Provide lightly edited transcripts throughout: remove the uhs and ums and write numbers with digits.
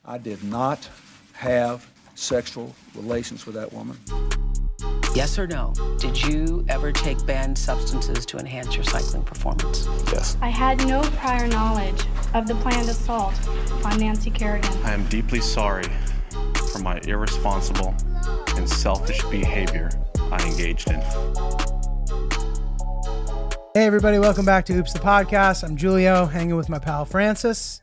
I did not have sexual relations with that woman. Yes or no? Did you ever take banned substances to enhance your cycling performance? Yes. I had no prior knowledge of the planned assault on Nancy Kerrigan. I am deeply sorry for my irresponsible and selfish behavior I engaged in. Hey everybody, welcome back to Oops the Podcast. I'm Julio, hanging with my pal Francis.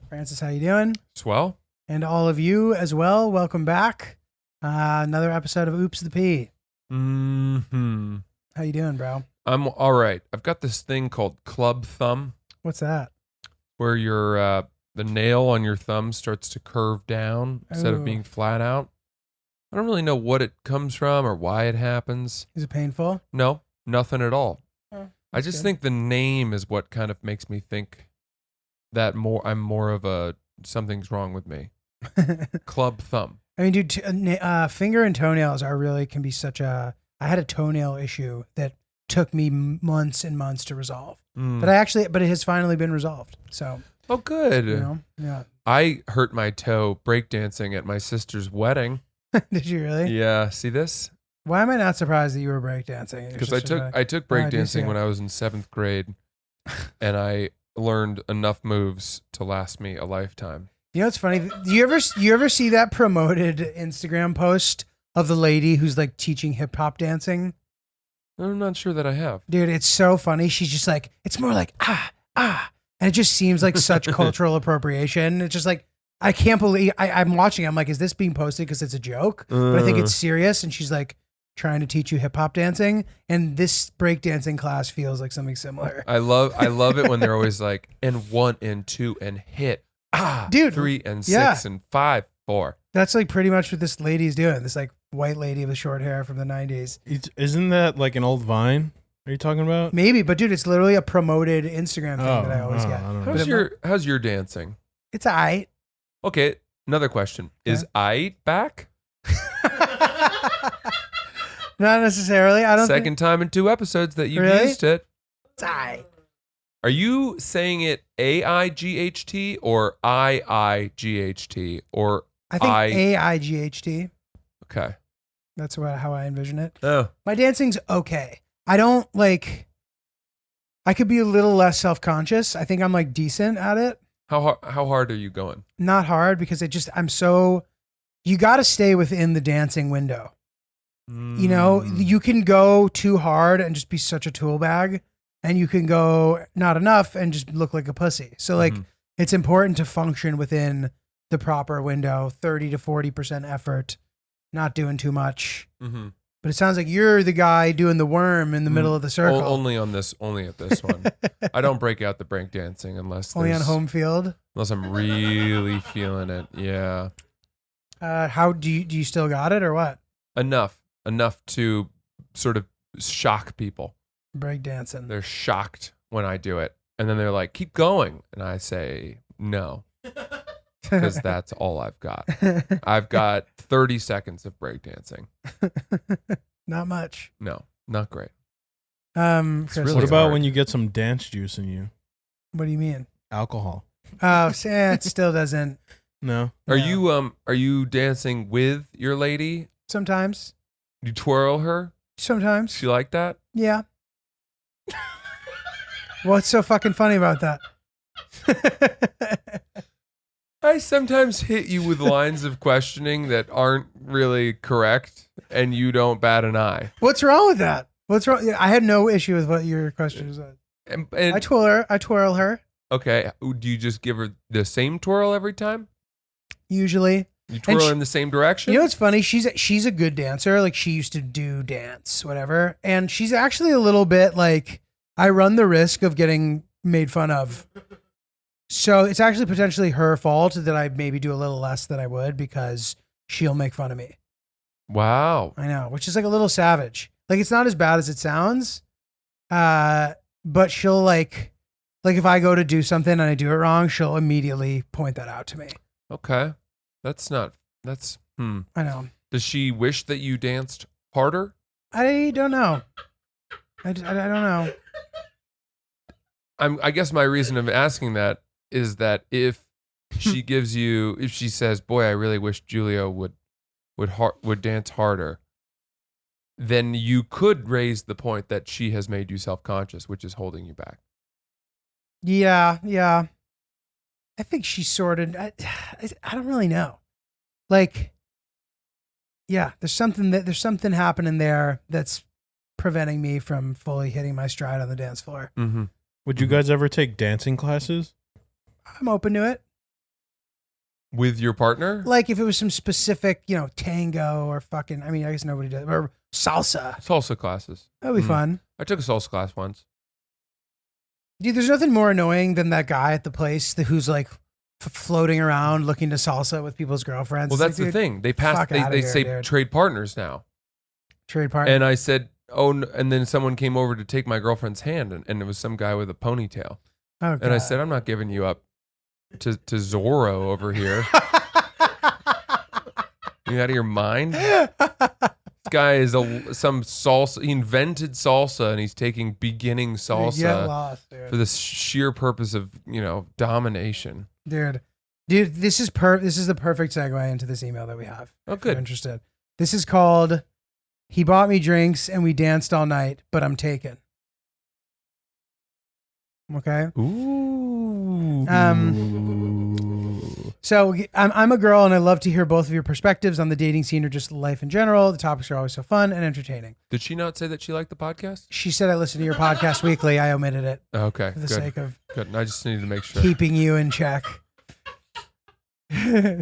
Francis, how you doing? Swell. And all of you as well, welcome back. Another episode of Oops the P. Mm-hmm. How you doing, bro? I'm all right. I've got this thing called club thumb, What's that? where your the nail on your thumb starts to curve down instead Oh. of being flat out. I don't really know what it comes from or why it happens. Is it painful? No, nothing at all. Oh, I that's just good. think the name is what kind of makes me think that I'm more of a something's wrong with me. Club thumb. I mean, dude, finger and toenails can be such a. I had a toenail issue that took me months and months to resolve. But it has finally been resolved. So, Oh, good. Yeah. I hurt my toe breakdancing at my sister's wedding. Did you really? Yeah, see this? Why am I not surprised that you were breakdancing? Because I took Oh, I do see breakdancing it. when I was in 7th grade, and I learned enough moves to last me a lifetime. You know what's funny? Do you ever see that promoted Instagram post of the lady who's like teaching hip hop dancing? I'm not sure that I have. Dude, it's so funny. She's just like, it's more like and it just seems like such cultural appropriation. It's just like, I can't believe I'm watching. I'm like, is this being posted because it's a joke? But I think it's serious. And she's like trying to teach you hip hop dancing, and this breakdancing class feels like something similar. I love it when they're always like, and 1 and 2 and hit. Dude, 3 and 6 yeah. and 5, 4. That's like pretty much what this lady's doing. This like white lady with short hair from the 90s. Isn't that like an old Vine? Are you talking about? Maybe, but dude, it's literally a promoted Instagram thing that I always get. I don't know. How's your dancing? It's aight. Okay, another question. Okay. Is I back? Not necessarily. I don't think Second time in 2 episodes that you've Really? used it. it's aight. Are you saying it AIGHT or IIGHT or I think AIGHT. Okay. That's how I envision it. Oh, My dancing's okay. I don't like. I could be a little less self-conscious. I think I'm like decent at it. how hard are you going? Not hard because I'm so. You got to stay within the dancing window. You know, you can go too hard and just be such a tool bag, and you can go not enough and just look like a pussy. So like, it's important to function within the proper window, 30 to 40% effort, not doing too much. Mm-hmm. But it sounds like you're the guy doing the worm in the middle of the circle. Only at this one. I don't break out the break dancing unless Only on home field. unless I'm really feeling it. Yeah, How do you still got it or what? enough to sort of shock people. Break dancing. They're shocked when I do it, and then they're like, "Keep going," and I say, "No." Because that's all I've got. I've got 30 seconds of breakdancing. Not much. No, not great. Chris, really What about hard. when you get some dance juice in you? what do you mean? Alcohol. Oh, it still doesn't. No. Are No. you dancing with your lady? Sometimes. You twirl her? Sometimes. She like that? Yeah. What's so fucking funny about that? I sometimes hit you with lines of questioning that aren't really correct, and you don't bat an eye. What's wrong with that? What's wrong? I had no issue with what your question was. And I twirl her. okay, do you just give her the same twirl every time? Usually. You twirl she- in the same direction? You know what's funny? She's a good dancer. Like she used to do dance, whatever. And she's actually a little bit like, I run the risk of getting made fun of. So it's actually potentially her fault that I maybe do a little less than I would because she'll make fun of me. Wow. I know, which is like a little savage. Like it's not as bad as it sounds. But she'll like if I go to do something and I do it wrong, she'll immediately point that out to me. Okay. I know. Does she wish that you danced harder? I don't know. I don't know. I guess my reason of asking that is that if she gives you, if she says, "Boy, I really wish Julia would dance harder," then you could raise the point that she has made you self-conscious, which is holding you back. Yeah. I think she sort of. I don't really know. Like, yeah, there's something happening there that's preventing me from fully hitting my stride on the dance floor. Mm-hmm. Would you guys ever take dancing classes? I'm open to it. With your partner? Like if it was some specific, tango or fucking. I mean, I guess nobody does. Or salsa. Salsa classes. That'd be fun. I took a salsa class once. Dude, there's nothing more annoying than that guy at the place who's like floating around looking to salsa with people's girlfriends. Well, that's like, the dude, thing. They passed. fuck They outta here, say dude. trade partners now. Trade partner. And I said, "Oh," and then someone came over to take my girlfriend's hand, and it was some guy with a ponytail. Oh, And I said, "I'm not giving you up to Zorro over here. You out of your mind? This guy is some salsa. He invented salsa, and he's taking beginning Get salsa lost, dude. for the sheer purpose of domination." Dude, this is the perfect segue into this email that we have. Oh, If you're good. interested. This is called "He Bought Me Drinks and We Danced All Night, but I'm Taken." Okay. Ooh. So I'm a girl and I love to hear both of your perspectives on the dating scene or just life in general. The topics are always so fun and entertaining. Did she not say that she liked the podcast? She said I listen to your podcast weekly. I omitted it Okay, for the good. sake of Good. I just needed to make sure. keeping you in check.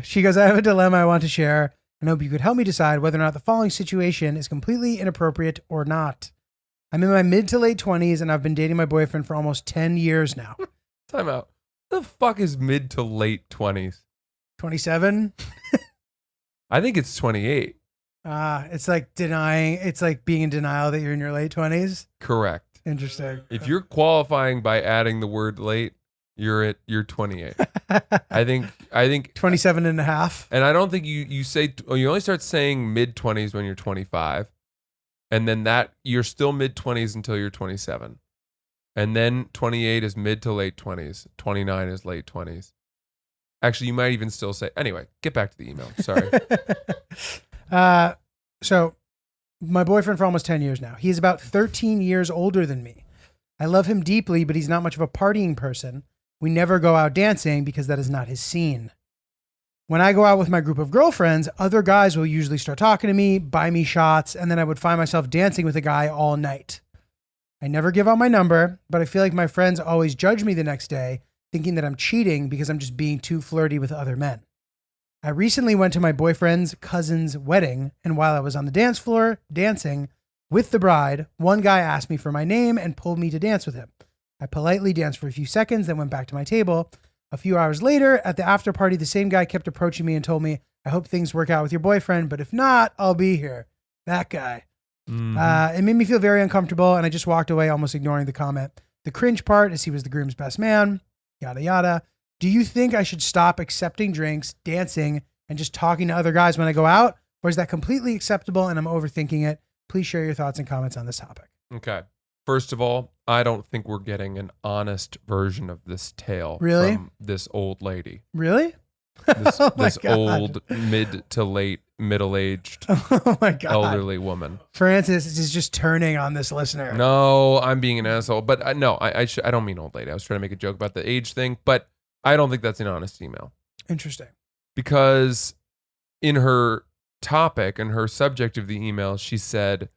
She goes, "I have a dilemma I want to share and hope you could help me decide whether or not the following situation is completely inappropriate or not. I'm in my mid to late 20s and I've been dating my boyfriend for almost 10 years now." Time out. The fuck is mid to late 20s? 27? I think it's 28. It's like being in denial that you're in your late 20s. Correct. Interesting. If you're qualifying by adding the word late, you're 28. I think 27 and a half. and I don't think you say you only start saying mid 20s when you're 25. And then that you're still mid 20s until you're 27. And then 28 is mid to late 20s. 29 is late 20s. Actually, you might even still say, anyway, get back to the email. Sorry. So my boyfriend for almost 10 years now. He is about 13 years older than me. I love him deeply, but he's not much of a partying person. We never go out dancing because that is not his scene. When I go out with my group of girlfriends, other guys will usually start talking to me, buy me shots, and then I would find myself dancing with a guy all night. I never give out my number, but I feel like my friends always judge me the next day, thinking that I'm cheating because I'm just being too flirty with other men. I recently went to my boyfriend's cousin's wedding, and while I was on the dance floor dancing with the bride, one guy asked me for my name and pulled me to dance with him. I politely danced for a few seconds, then went back to my table. A few hours later, at the after party, the same guy kept approaching me and told me, "I hope things work out with your boyfriend, but if not, I'll be here." That guy. It made me feel very uncomfortable, and I just walked away, almost ignoring the comment. The cringe part is he was the groom's best man, yada, yada. Do you think I should stop accepting drinks, dancing, and just talking to other guys when I go out? Or is that completely acceptable and I'm overthinking it? Please share your thoughts and comments on this topic. Okay. First of all, I don't think we're getting an honest version of this tale Really? from this old lady. Really? This, Oh my this God. old, mid to late, middle-aged, Oh my God. elderly woman. Francis is just turning on this listener. No, I'm being an asshole. But I don't mean old lady. I was trying to make a joke about the age thing, but I don't think that's an honest email. Interesting. Because in her topic and her subject of the email, she said,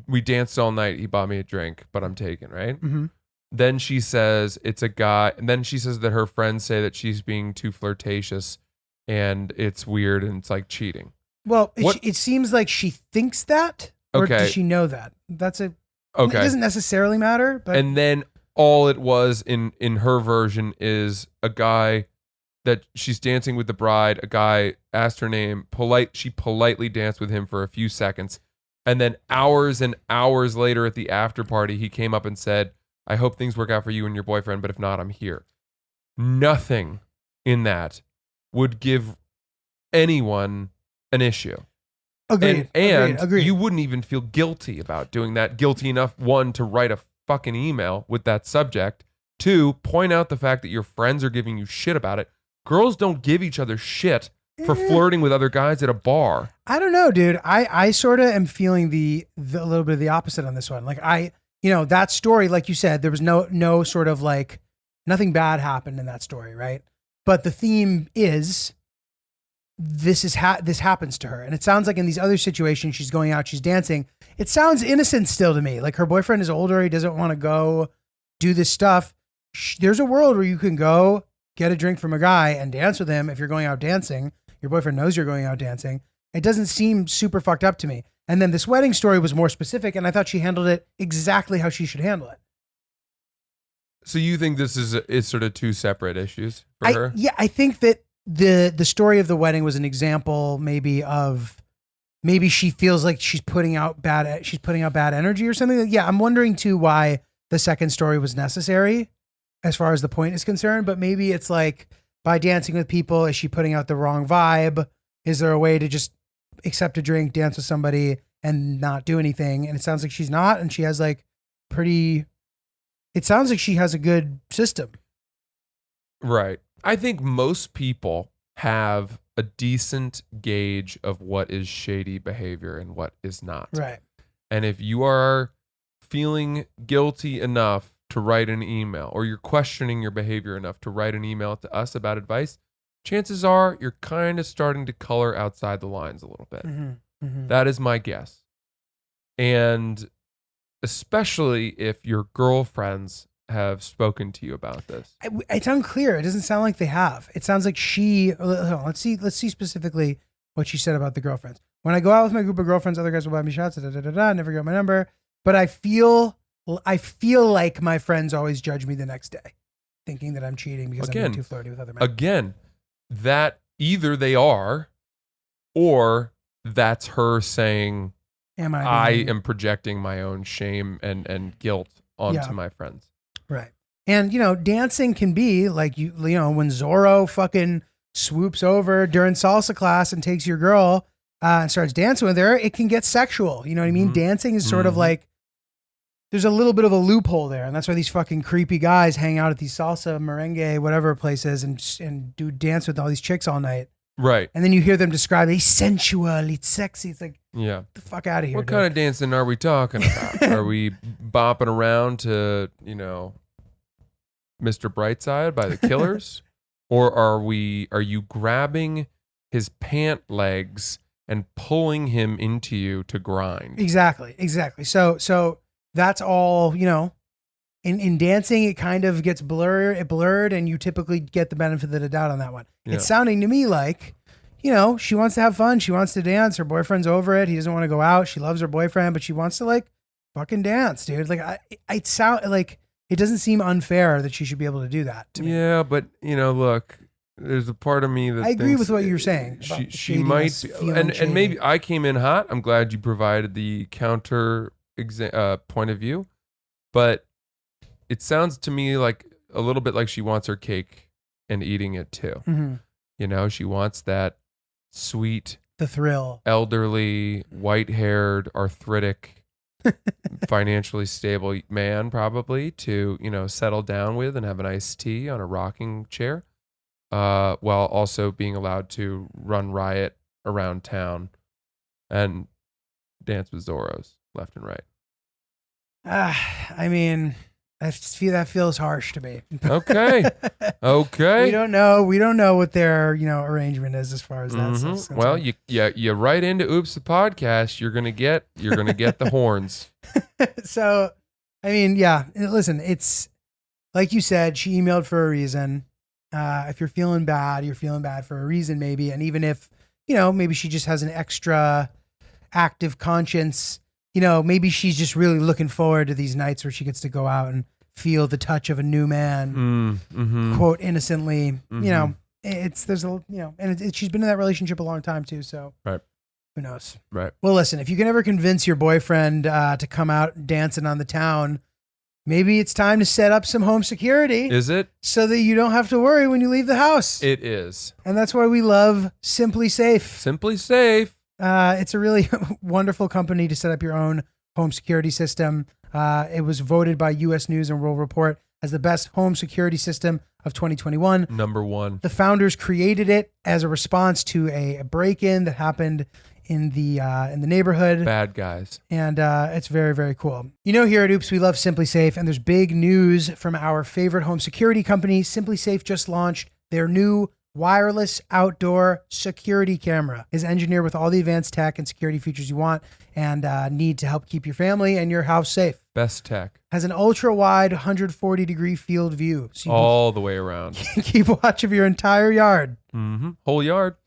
"We danced all night. He bought me a drink, but I'm taken," right? Mm-hmm. Then she says it's a guy. And then she says that her friends say that she's being too flirtatious and it's weird and it's like cheating. Well, What- it seems like she thinks that, or Okay. does she know that? It Okay. doesn't necessarily matter, but And then all it was in her version is a guy that she's dancing with the bride. A guy asked her name. She politely danced with him for a few seconds. And then hours and hours later at the after party, he came up and said, "I hope things work out for you and your boyfriend, but if not, I'm here." Nothing in that would give anyone an issue. agreed. And agreed. you wouldn't even feel guilty about doing that. Guilty enough, one, to write a fucking email with that subject. Two, point out the fact that your friends are giving you shit about it. Girls don't give each other shit for flirting with other guys at a bar. I don't know, dude. I sort of am feeling the a little bit of the opposite on this one. Like that story, like you said, there was no sort of like nothing bad happened in that story, right? But the theme is this happens to her, and it sounds like in these other situations, she's going out, she's dancing. It sounds innocent still to me. Like her boyfriend is older, he doesn't want to go do this stuff. There's a world where you can go get a drink from a guy and dance with him if you're going out dancing. Your boyfriend knows you're going out dancing. It doesn't seem super fucked up to me. And then this wedding story was more specific, and I thought she handled it exactly how she should handle it. So you think this is sort of two separate issues for her? Yeah, I think that the story of the wedding was an example maybe she feels like she's putting out bad energy or something. Yeah, I'm wondering too why the second story was necessary as far as the point is concerned, but maybe it's like by dancing with people, is she putting out the wrong vibe? Is there a way to just accept a drink, dance with somebody and not do anything? And it sounds like she's not, and she has like it sounds like she has a good system. Right. I think most people have a decent gauge of what is shady behavior and what is not. Right. And if you are feeling guilty enough to write an email, or you're questioning your behavior enough to write an email to us about advice, chances are you're kind of starting to color outside the lines a little bit. Mm-hmm. Mm-hmm. That is my guess. And especially if your girlfriends have spoken to you about this. It's unclear. It doesn't sound like they have. It sounds like let's see specifically what she said about the girlfriends. When I go out with my group of girlfriends, other guys will buy me shots, never get my number. But I feel like my friends always judge me the next day, thinking that I'm cheating because I'm being too flirty with other men. Again, that either they are, or that's her saying, I am projecting my own shame and guilt onto my friends. Right. And, dancing can be like, when Zorro fucking swoops over during salsa class and takes your girl and starts dancing with her, it can get sexual. You know what I mean? Mm-hmm. Dancing is sort of like, there's a little bit of a loophole there. And that's why these fucking creepy guys hang out at these salsa, merengue, whatever places and do dance with all these chicks all night. Right. And then you hear them describe it, he's sensual, he's sexy. It's like, yeah, get the fuck out of here. What kind of dancing are we talking about? Are we bopping around to, Mr. Brightside by the Killers? Or are you grabbing his pant legs and pulling him into you to grind? Exactly. So that's all, in dancing, it kind of gets blurred, and you typically get the benefit of the doubt on that one. Yeah. It's sounding to me like, she wants to have fun. She wants to dance. Her boyfriend's over it. He doesn't want to go out. She loves her boyfriend, but she wants to like fucking dance, dude. Like it sound like it doesn't seem unfair that she should be able to do that to me. Yeah, but look, there's a part of me that I agree with what you're saying. She might be, and maybe I came in hot. I'm glad you provided the counter point of view, but it sounds to me like a little bit like she wants her cake and eating it too. Mm-hmm. She wants that sweet, the thrill, elderly, white-haired, arthritic, financially stable man probably to, settle down with and have an iced tea on a rocking chair, while also being allowed to run riot around town and dance with Zorros left and right. I mean, I just feel that feels harsh to me. Okay. We don't know what their arrangement is as far as that. Mm-hmm. Well, you write into Oops the podcast, you're gonna get the horns. So, I mean, yeah. Listen, it's like you said. She emailed for a reason. If you're feeling bad, you're feeling bad for a reason, maybe. And even if maybe she just has an extra active conscience. Maybe she's just really looking forward to these nights where she gets to go out and feel the touch of a new man, quote, innocently. Mm-hmm. She's been in that relationship a long time too. So right. Who knows? Right. Well, listen, if you can ever convince your boyfriend to come out dancing on the town, maybe it's time to set up some home security. Is it? So that you don't have to worry when you leave the house. It is. And that's why we love Simply Safe. Simply Safe. It's a really wonderful company to set up your own home security system. It was voted by U.S. News and World Report as the best home security system of 2021. Number one. The founders created it as a response to a break-in that happened in the neighborhood. Bad guys. And it's very, very cool. You know, here at Oops, we love Simply Safe, and there's big news from our favorite home security company. Simply Safe just launched their new wireless outdoor security camera. Is engineered with all the advanced tech and security features you want and need to help keep your family and your house safe. Best tech. Has an ultra-wide 140-degree field view. So you All the way around. can keep watch of your entire yard. Mm-hmm. Whole yard.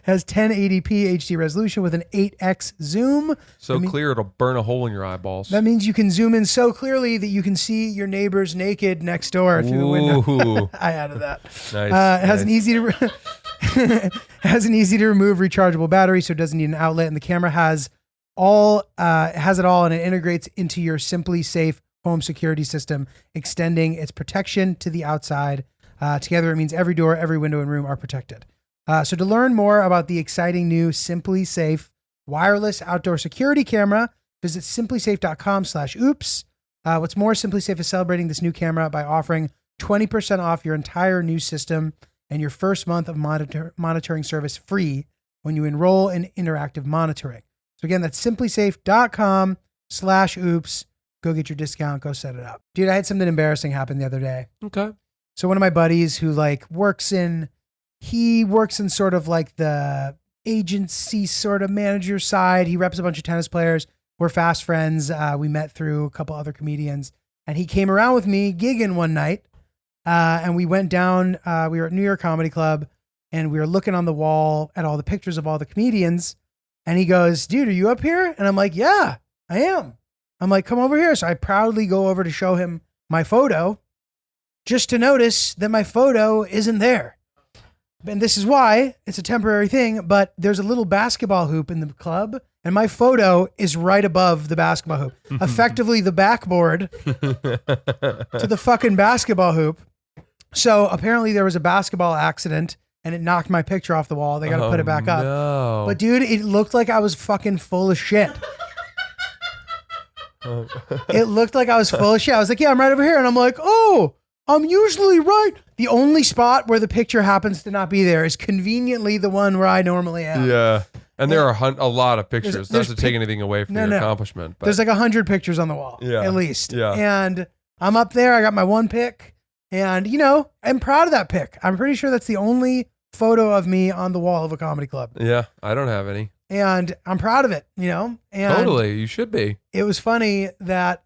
Has 1080p HD resolution with an 8x zoom. So clear it'll burn a hole in your eyeballs. That means you can zoom in so clearly that you can see your neighbors naked next door through the window. Ooh. I added that. Nice. It has an easy to it has an easy to remove rechargeable battery, so it doesn't need an outlet. And the camera has it all, and it integrates into your Simply Safe home security system, extending its protection to the outside. Together, it means every door, every window, and room are protected. So to learn more about the exciting new Simply Safe wireless outdoor security camera, visit simplysafe.com/oops. What's more, Simply Safe is celebrating this new camera by offering 20% off your entire new system and your first month of monitoring service free when you enroll in interactive monitoring. So again, that's simplysafe.com/oops. Go get your discount. Go set it up. Dude, I had something embarrassing happen the other day. Okay. So one of my buddies who works in sort of like the agency sort of manager side. He reps a bunch of tennis players. We're fast friends. We met through a couple other comedians, and he came around with me gigging one night. And we went down, we were at New York Comedy Club, and we were looking on the wall at all the pictures of all the comedians. And he goes, dude, are you up here? And I'm like, yeah, I am. I'm like, come over here. So I proudly go over to show him my photo, just to notice that my photo isn't there. And this is why it's a temporary thing, but there's a little basketball hoop in the club, and my photo is right above the basketball hoop. Effectively the backboard to the fucking basketball hoop. So apparently there was a basketball accident and it knocked my picture off the wall. They got to put it back up. No. But dude, it looked like I was fucking full of shit. It looked like I was full of shit. I was like, yeah, I'm right over here. And I'm like, oh, I'm usually right. The only spot where the picture happens to not be there is conveniently the one where I normally am. Yeah. And there are a lot of pictures. There's Not to take anything away from your accomplishment. But There's like 100 pictures on the wall, at least. Yeah. And I'm up there. I got my one pic. And, I'm proud of that pic. I'm pretty sure that's the only photo of me on the wall of a comedy club. Yeah, I don't have any. And I'm proud of it, And Totally, you should be. It was funny that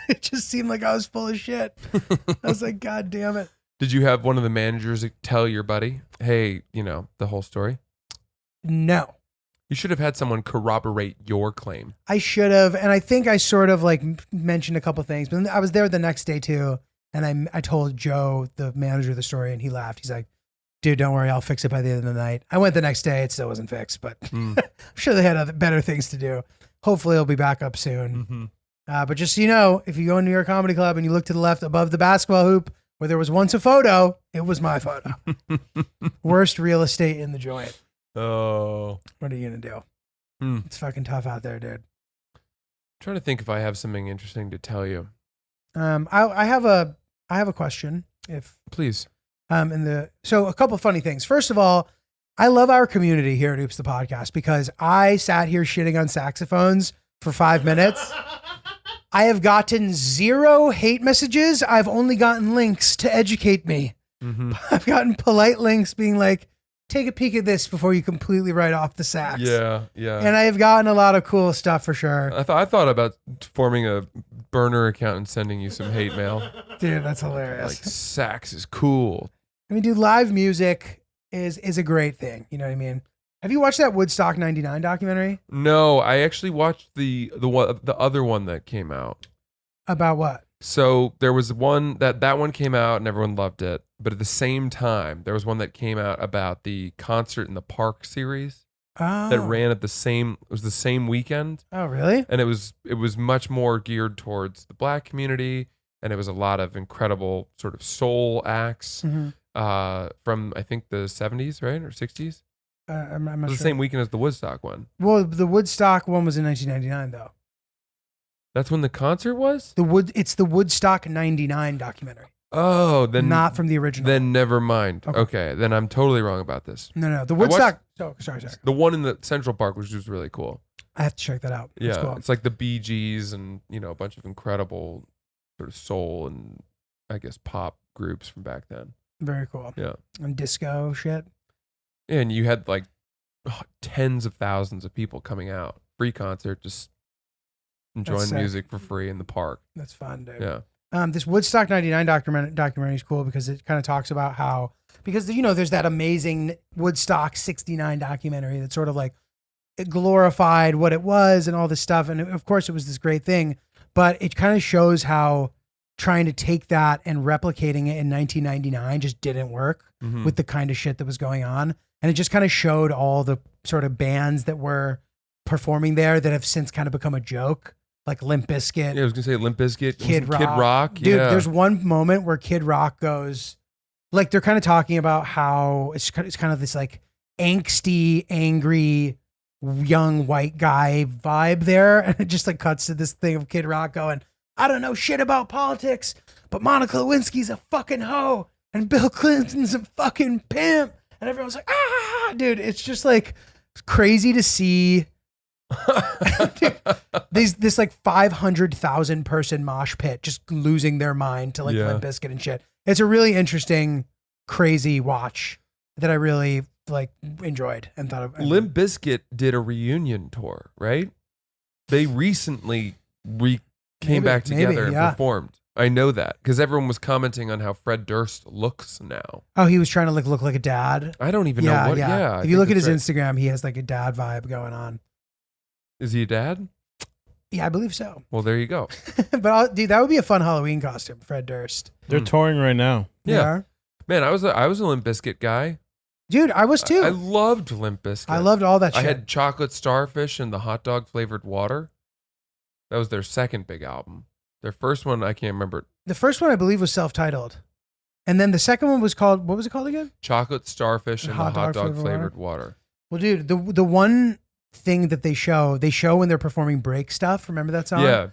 it just seemed like I was full of shit. I was like, God damn it. Did you have one of the managers tell your buddy, hey, the whole story? No. You should have had someone corroborate your claim. I should have. And I think I sort of mentioned a couple things, but I was there the next day too. And I told Joe, the manager, the story, and he laughed. He's like, dude, don't worry. I'll fix it by the end of the night. I went the next day. It still wasn't fixed, but I'm sure they had better things to do. Hopefully it'll be back up soon. Mm-hmm. But just so you know, if you go in New York Comedy Club and you look to the left above the basketball hoop where there was once a photo, it was my photo. Worst real estate in the joint. Oh. What are you going to do? It's fucking tough out there, dude. I'm trying to think if I have something interesting to tell you. I have a question. Please. So a couple funny things. First of all, I love our community here at Oops the Podcast because I sat here shitting on saxophones for 5 minutes. I have gotten 0 hate messages. I've only gotten links to educate me. Mm-hmm. I've gotten polite links being like, take a peek at this before you completely write off the sax. Yeah. And I have gotten a lot of cool stuff for sure. I thought about forming a burner account and sending you some hate mail. Dude, that's hilarious. Sax is cool. I mean, dude, live music is a great thing. You know what I mean? Have you watched that Woodstock 99 documentary? No, I actually watched the other one that came out. About what? So there was one that one came out and everyone loved it. But at the same time, there was one that came out about the Concert in the Park series that ran at the same weekend. Oh, really? And it was much more geared towards the Black community. And it was a lot of incredible sort of soul acts from, I think, the 70s, right? Or 60s? I'm not it was sure. the same weekend as the Woodstock one. Well, the Woodstock one was in 1999, though. That's when the concert was? It's the Woodstock 99 documentary. Oh, then Not from the original. Then never mind. Okay. Okay, then I'm totally wrong about this. No. The watched- Woodstock. Sorry. The one in the Central Park, which was really cool. I have to check that out. That's Yeah, cool. it's like the Bee Gees and a bunch of incredible sort of soul and I guess pop groups from back then. Very cool. Yeah, And disco shit. and you had like tens of thousands of people coming out, free concert, just enjoying sick. music for free in the park. That's fun, dude. Yeah, This Woodstock 99 documentary is cool because it kind of talks about how, because there's that amazing Woodstock 69 documentary that sort of like it glorified what it was and all this stuff. And of course it was this great thing, but it kind of shows how trying to take that and replicating it in 1999 just didn't work with the kind of shit that was going on. And it just kind of showed all the sort of bands that were performing there that have since kind of become a joke, like Limp Bizkit. yeah. I was gonna say Limp Bizkit, Kid Rock. Kid Rock. Dude, yeah. there's one moment where Kid Rock goes, like they're kind of talking about how it's kind of this like angsty, angry, young white guy vibe there. And it just like cuts to this thing of Kid Rock going, I don't know shit about politics, but Monica Lewinsky's a fucking hoe and Bill Clinton's a fucking pimp. And everyone's like, ah, dude, it's just like it's crazy to see dude, this like 500,000 person mosh pit just losing their mind to like Yeah. Limp Bizkit and shit. It's a really interesting, crazy watch that I really like enjoyed and thought of. Limp Bizkit did a reunion tour, right? They recently came Maybe, back together and yeah. performed. I know that because everyone was commenting on how Fred Durst looks now. Oh, he was trying to like look like a dad. I don't even know what. Yeah, I If you look think at his that's right. Instagram, he has like a dad vibe going on. Is he a dad? Yeah, I believe so. Well, there you go. But dude, that would be a fun Halloween costume, Fred Durst. They're touring right now. Yeah. Yeah. Man, I was a Limp Bizkit guy. Dude, I was too. I loved Limp Bizkit. I loved all that I shit. had chocolate starfish and the hot dog flavored water. That was their second big album. Their first one, I can't remember. The first one I believe was self-titled. And then the second one was called, what was it called again? Chocolate starfish and the hot dog flavored flavored water. Well, dude, the one thing that they show when they're performing break stuff. Remember that song? Yeah.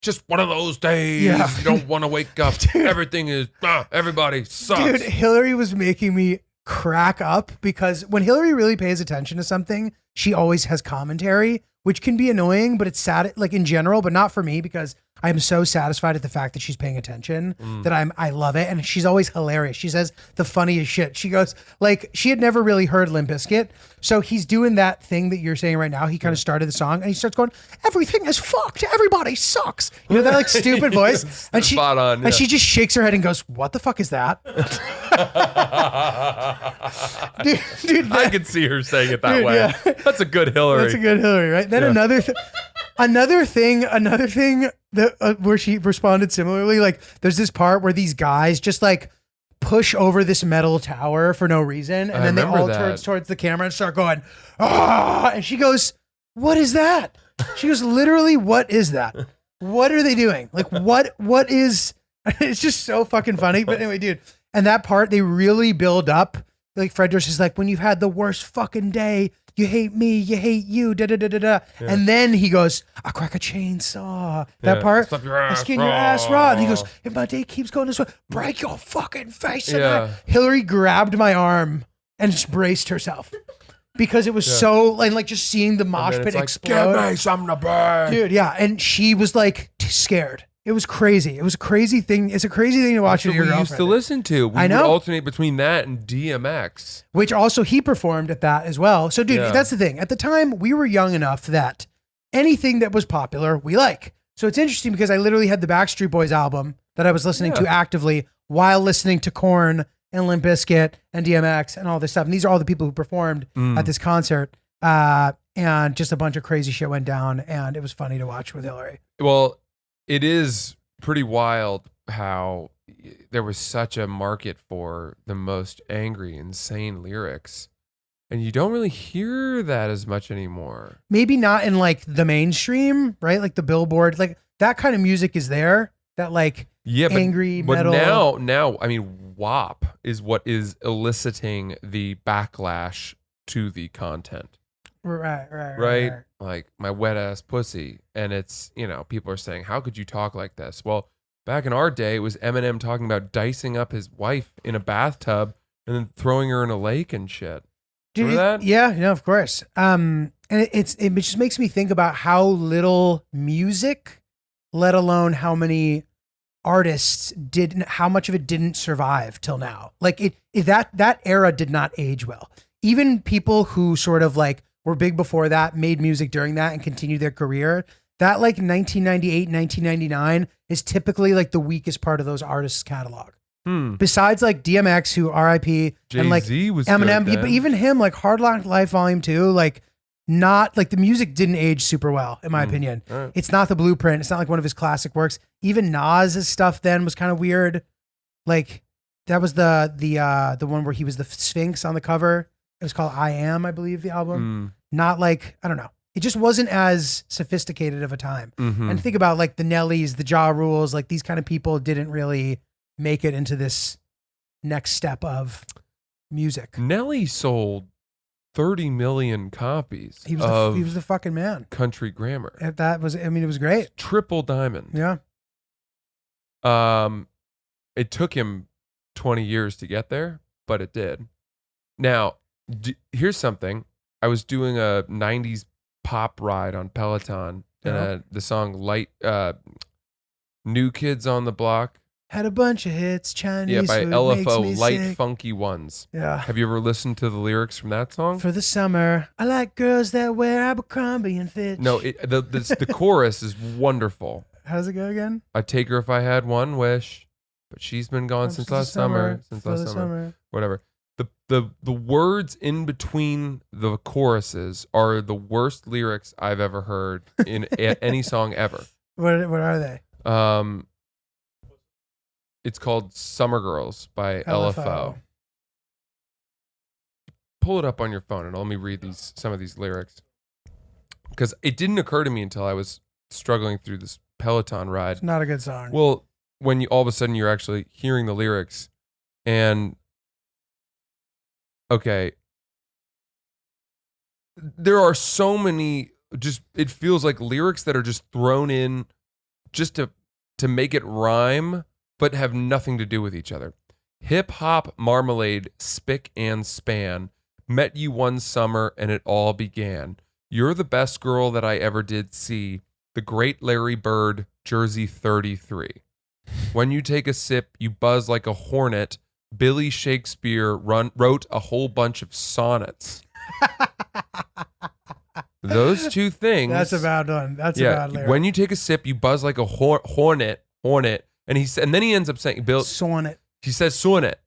Just one of those days. Yeah. You don't want to wake up. Everything is, everybody sucks. Dude, Hillary was making me crack up because when Hillary really pays attention to something, she always has commentary, which can be annoying, but it's sad, like in general, but not for me because I'm so satisfied at the fact that she's paying attention that I love it. And she's always hilarious. She says the funniest shit. She goes like, she had never really heard Limp Bizkit. So he's doing that thing that you're saying right now. He kind of started the song and he starts going, everything is fucked. Everybody sucks. You know, that like stupid voice. And she, spot on, yeah. and she just shakes her head and goes, what the fuck is that? dude, I could see her saying it that Dude, way. yeah. That's a good Hillary. That's a good Hillary, right? Then Yeah. another thing that where she responded similarly. Like, there's this part where these guys just like push over this metal tower for no reason, and I then they remember all that. turn towards the camera and start going, ah! And she goes, "What is that?" She goes, "Literally, what is that? What are they doing? Like, what is?" It's just so fucking funny. But anyway, dude, and that part they really build up. Like Fred Durst is like, when you've had the worst fucking day, you hate me, you hate you, da da da da da. And then he goes, I crack a chainsaw. That Yeah. part, Slap your I ass skin your ass raw. And he goes, raw. if my day keeps going this way, break your fucking face. And Yeah. Hillary grabbed my arm and just braced herself because it was so like just seeing the mosh then pit it's like, explode. give me something to burn. Dude, yeah, and she was like scared. It was crazy. It was a crazy thing. It's a crazy thing to watch That's with what your we used to girlfriend. listen to. We I know. would alternate between that and DMX. Which also he performed at that as well. So, dude, Yeah. that's the thing. At the time, we were young enough that anything that was popular, we like. So it's interesting because I literally had the Backstreet Boys album that I was listening to actively while listening to Korn and Limp Bizkit and DMX and all this stuff. And these are all the people who performed at this concert. And just a bunch of crazy shit went down. And it was funny to watch with Hillary. Well, it is pretty wild how there was such a market for the most angry, insane lyrics. And you don't really hear that as much anymore. Maybe not in like the mainstream, right? Like the Billboard, like that kind of music is there. That like Yeah, angry but metal. now, I mean, WAP is what is eliciting the backlash to the content. Right. Like my wet ass pussy. And it's, people are saying, how could you talk like this? Well, back in our day, it was Eminem talking about dicing up his wife in a bathtub and then throwing her in a lake and shit. Dude, Remember that? Yeah, no, of course. And it just makes me think about how little music, let alone how many artists how much of it didn't survive till now. Like that era did not age well. Even people who sort of like were big before that, made music during that and continued their career. That like 1998, 1999 is typically like the weakest part of those artists' catalog. Besides like DMX, who R.I.P. and like Jay-Z was Eminem, good but then. even him, like Hard Knock Life Volume 2, like not like the music didn't age super well, in my opinion. Right. It's not the blueprint. It's not like one of his classic works. Even Nas's stuff then was kind of weird. Like that was the one where he was the Sphinx on the cover. It was called I Am, I believe, the album. Not like, I don't know. It just wasn't as sophisticated of a time. And think about like the Nellys, the Ja Rules, like these kind of people didn't really make it into this next step of music. Nelly sold 30 million copies He of was the fucking man. Country Grammar. That was, I mean, it was great. Triple diamond. Yeah. It took him 20 years to get there, but it did. Now, here's something. I was doing a 90s pop ride on Peloton, and the song New Kids on the Block. Had a bunch of hits, Chinese Yeah, by food makes LFO, me Light sick. Funky Ones. Yeah. Have you ever listened to the lyrics from that song? For the summer, I like girls that wear Abercrombie and Fitch. No, the chorus is wonderful. How does it go again? I'd take her if I had one wish, but she's been gone since last summer. Whatever. The words in between the choruses are the worst lyrics I've ever heard in any song ever. What are they? It's called Summer Girls by LFO. Pull it up on your phone and let me read some of these lyrics. Because it didn't occur to me until I was struggling through this Peloton ride. It's not a good song. Well, when all of a sudden you're actually hearing the lyrics and okay, there are so many it feels like lyrics that are just thrown in just to make it rhyme but have nothing to do with each other. Hip hop marmalade, spick and span. Met you one summer and it all began. You're the best girl that I ever did see. The great Larry Bird, Jersey 33. When you take a sip, you buzz like a hornet. Billy Shakespeare wrote a whole bunch of sonnets. Those two things. That's a bad one. That's a bad lyric. When you take a sip, you buzz like a hornet. And then he ends up saying, "Bill." Sonnet. He says sonnet.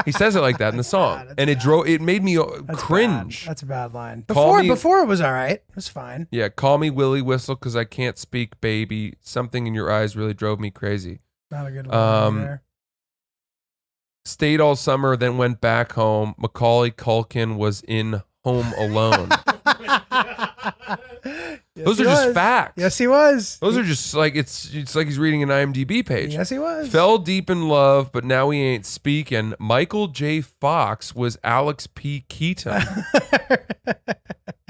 He says it like that in the song, and it made me cringe. Bad. That's a bad line. Call Before it was all right. It was fine. Yeah, call me Willie Whistle because I can't speak, baby. Something in your eyes really drove me crazy. Not a good one there. Stayed all summer, then went back home. Macaulay Culkin was in Home Alone. Those are just facts. Yes, he was. Those are just like it's like he's reading an IMDb page. Yes, he was. Fell deep in love, but now he ain't speaking. Michael J. Fox was Alex P. Keaton.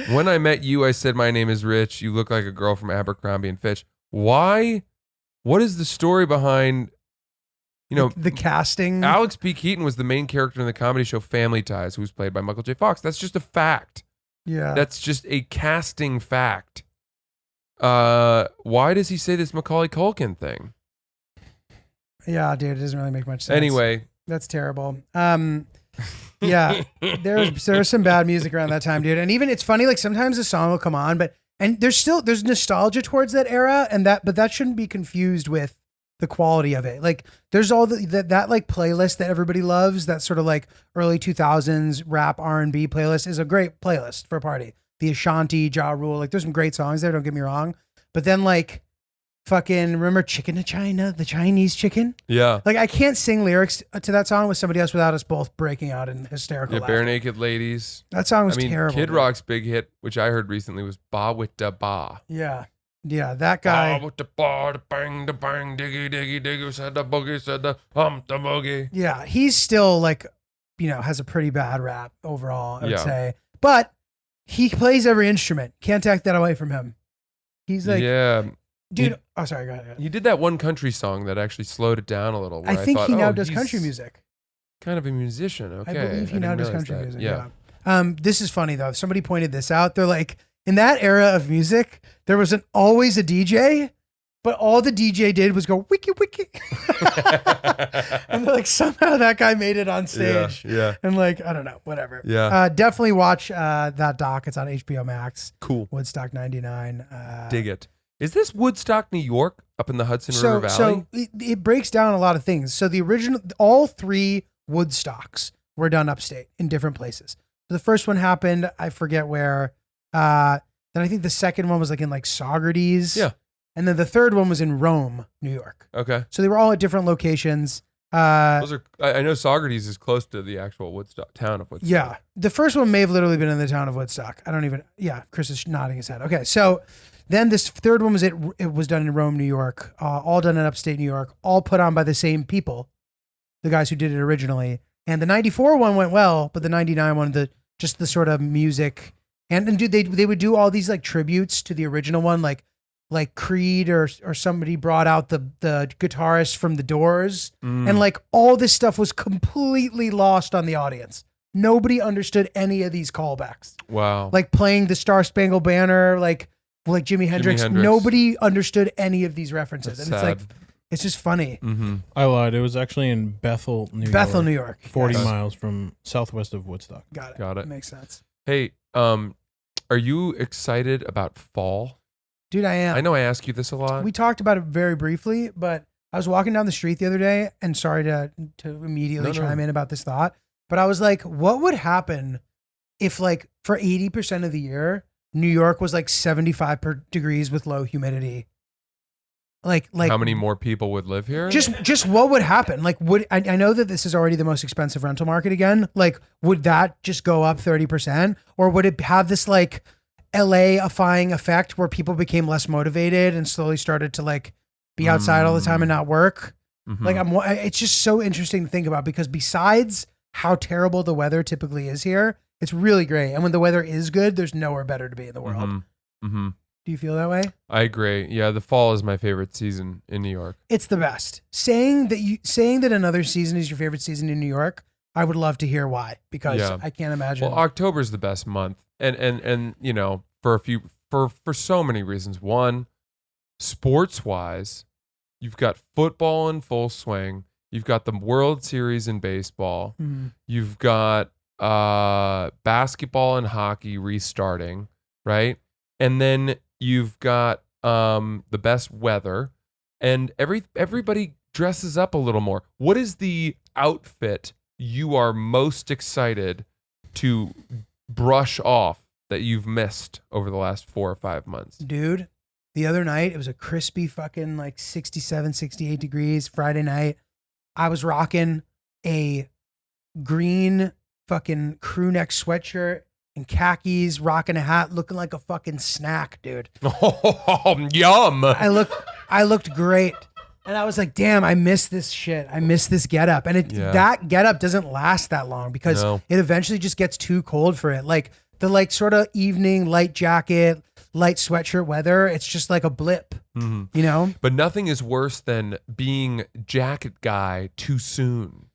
When I met you, I said, my name is Rich. You look like a girl from Abercrombie and Fitch. Why? What is the story behind, the casting? Alex P. Keaton was the main character in the comedy show Family Ties, who was played by Michael J. Fox. That's just a fact. Yeah. That's just a casting fact. Why does he say this Macaulay Culkin thing? Yeah, dude, it doesn't really make much sense. Anyway. That's terrible. Yeah, there's some bad music around that time, dude. And even it's funny, like sometimes a song will come on, and there's nostalgia towards that era, but that shouldn't be confused with the quality of it. Like there's all that like playlist that everybody loves, that sort of like early 2000s rap R&B playlist is a great playlist for a party. The Ashanti, Ja Rule, like there's some great songs there, don't get me wrong. But then like fucking remember Chicken to China, the Chinese chicken? Yeah. Like I can't sing lyrics to that song with somebody else without us both breaking out in hysterical laughter. Bare Naked Ladies. That song was terrible. Kid Rock's big hit, which I heard recently, was Ba with da Ba. Yeah. Yeah, that guy. Ba with the ba, the bang, diggy, diggy, diggy, said the boogie, said the the boogie. Yeah, he's still like, has a pretty bad rap overall, I would Yeah. say. But He plays every instrument. Can't take that away from him. He's like, yeah. dude. Oh, sorry. Go ahead. He did that one country song that actually slowed it down a little. Where I think thought, he now oh, does he's country music. Kind of a musician. Okay. I believe he now didn't does realize country that. music. Yeah. Yeah. This is funny though. Somebody pointed this out. They're like, in that era of music, there wasn't always a DJ, but all the DJ did was go wiki wiki. And they're like, somehow that guy made it on stage. Yeah. And like, I don't know, whatever. Yeah. Definitely watch that doc. It's on HBO Max. Cool. Woodstock 99. Dig it. Is this Woodstock, New York, up in the Hudson River Valley? So it breaks down a lot of things. So the original, all 3 Woodstocks were done upstate in different places. So the first one happened, I forget where. Then I think the second one was like in like Saugerties. Yeah. And then the third one was in Rome, New York. Okay. So they were all at different locations. Those are. I know Saugerties is close to the actual Woodstock town of Woodstock. Yeah. The first one may have literally been in the town of Woodstock. I don't even. Yeah. Chris is nodding his head. Okay. So then this third one was it was done in Rome, New York. All done in upstate New York. All put on by the same people, the guys who did it originally. And the 94 one went well, but the 99 one, just the sort of music and dude, they would do all these like tributes to the original one, like Creed or somebody brought out the guitarist from the Doors, and like all this stuff was completely lost on the audience. Nobody understood any of these callbacks. Wow. Like playing the Star Spangled Banner, like Jimi Hendrix. Nobody understood any of these references. That's and sad. It's like, it's just funny. Mm-hmm. I lied. It was actually in Bethel, New York. Bethel, New York. 40 Yes. miles from southwest of Woodstock. Got it. Makes sense. Hey, are you excited about fall? Dude, I am. I know I ask you this a lot. We talked about it very briefly, but I was walking down the street the other day, and sorry to immediately chime in about this thought, but I was like, what would happen if like for 80% of the year, New York was like 75 degrees with low humidity? Like how many more people would live here? Just what would happen? Like, I know that this is already the most expensive rental market again. Like, would that just go up 30%, or would it have this like LA-ifying effect where people became less motivated and slowly started to like be outside all the time and not work? Mm-hmm. Like, it's just so interesting to think about, because besides how terrible the weather typically is here, it's really great. And when the weather is good, there's nowhere better to be in the world. Mm-hmm. Mm-hmm. Do you feel that way? I agree. Yeah, the fall is my favorite season in New York. It's the best. Saying that another season is your favorite season in New York, I would love to hear why, because I can't imagine. Well, October's the best month. And you know, for so many reasons. One, sports wise, you've got football in full swing. You've got the World Series in baseball. You've got basketball and hockey restarting, right? And then you've got the best weather, and everybody dresses up a little more. What is the outfit you are most excited to brush off that you've missed over the last 4 or 5 months? Dude, the other night, it was a crispy fucking like 67, 68 degrees Friday night. I was rocking a green fucking crew neck sweatshirt and khakis, rocking a hat, looking like a fucking snack, dude. Oh, yum. I looked great. And I was like, damn, I miss this shit. I miss this getup. And that getup doesn't last that long, because it eventually just gets too cold for it. Like the like sort of evening light jacket, light sweatshirt weather, it's just like a blip, you know? But nothing is worse than being jacket guy too soon.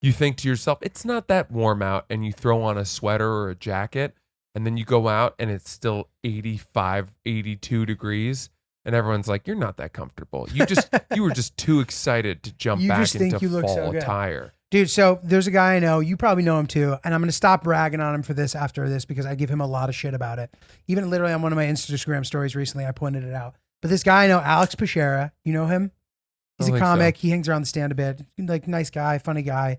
You think to yourself, it's not that warm out, and you throw on a sweater or a jacket, and then you go out and it's still 85, 82 degrees. And everyone's like, you're not that comfortable. You were just too excited to jump back into fall attire. Dude, so there's a guy I know, you probably know him too, and I'm going to stop ragging on him for this after this, because I give him a lot of shit about it. Even literally on one of my Instagram stories recently, I pointed it out. But this guy I know, Alex Pashera, you know him? He's a comic. So. He hangs around the stand a bit. Like, nice guy, funny guy.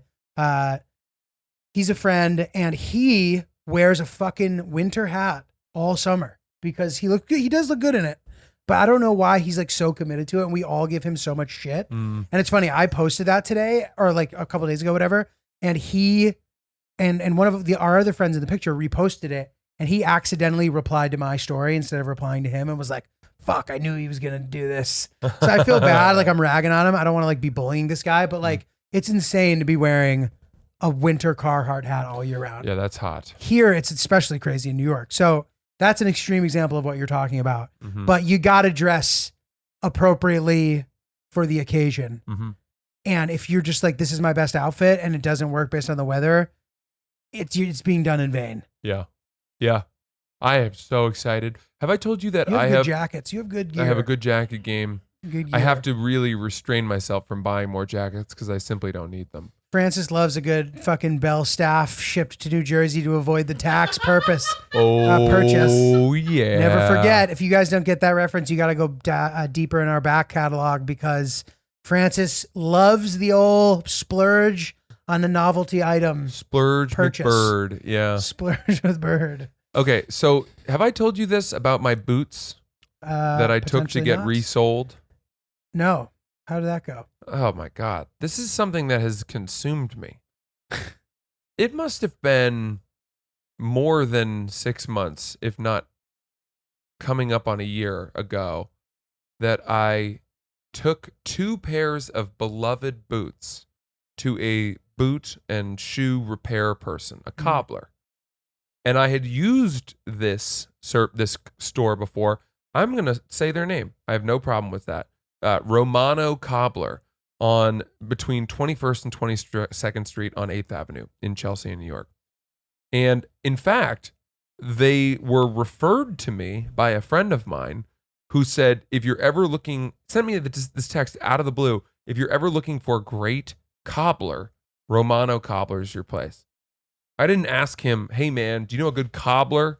He's a friend, and he wears a fucking winter hat all summer because he does look good in it. But I don't know why he's like so committed to it, and we all give him so much shit. And it's funny, I posted that today, or like a couple of days ago, whatever, and he and one of our other friends in the picture reposted it, and he accidentally replied to my story instead of replying to him, and was like, fuck, I knew he was gonna do this. So I feel bad, like I'm ragging on him. I don't want to like be bullying this guy, but like it's insane to be wearing a winter Carhartt hat all year round. Yeah, that's hot. Here, it's especially crazy in New York. So that's an extreme example of what you're talking about. Mhm. But you got to dress appropriately for the occasion. Mhm. And if you're just like, this is my best outfit and it doesn't work based on the weather, it's being done in vain. Yeah. Yeah. I am so excited. Have I told you that You have I good have jackets. You have good gear. I have a good jacket game. Good I gear. have to really restrain myself from buying more jackets because I simply don't need them. Francis loves a good fucking Bell staff shipped to New Jersey to avoid the tax purpose. Oh, Purchase. yeah. Never forget, if you guys don't get that reference, you got to go deeper in our back catalog because Francis loves the old splurge on the novelty item. Splurge Purchase. McBird. Yeah. Splurge with Bird. Okay, so have I told you this about my boots that I took to Potentially get not. resold? No. How did that go? Oh my God. This is something that has consumed me. It must have been more than 6 months, if not coming up on a year ago, that I took 2 pairs of beloved boots to a boot and shoe repair person, a cobbler. And I had used this store before. I'm going to say their name. I have no problem with that. Romano Cobbler on between 21st and 22nd Street on 8th Avenue in Chelsea, New York. And in fact, they were referred to me by a friend of mine who said, if you're ever looking, send me this text out of the blue. If you're ever looking for a great cobbler, Romano Cobbler is your place. I didn't ask him, hey man, do you know a good cobbler?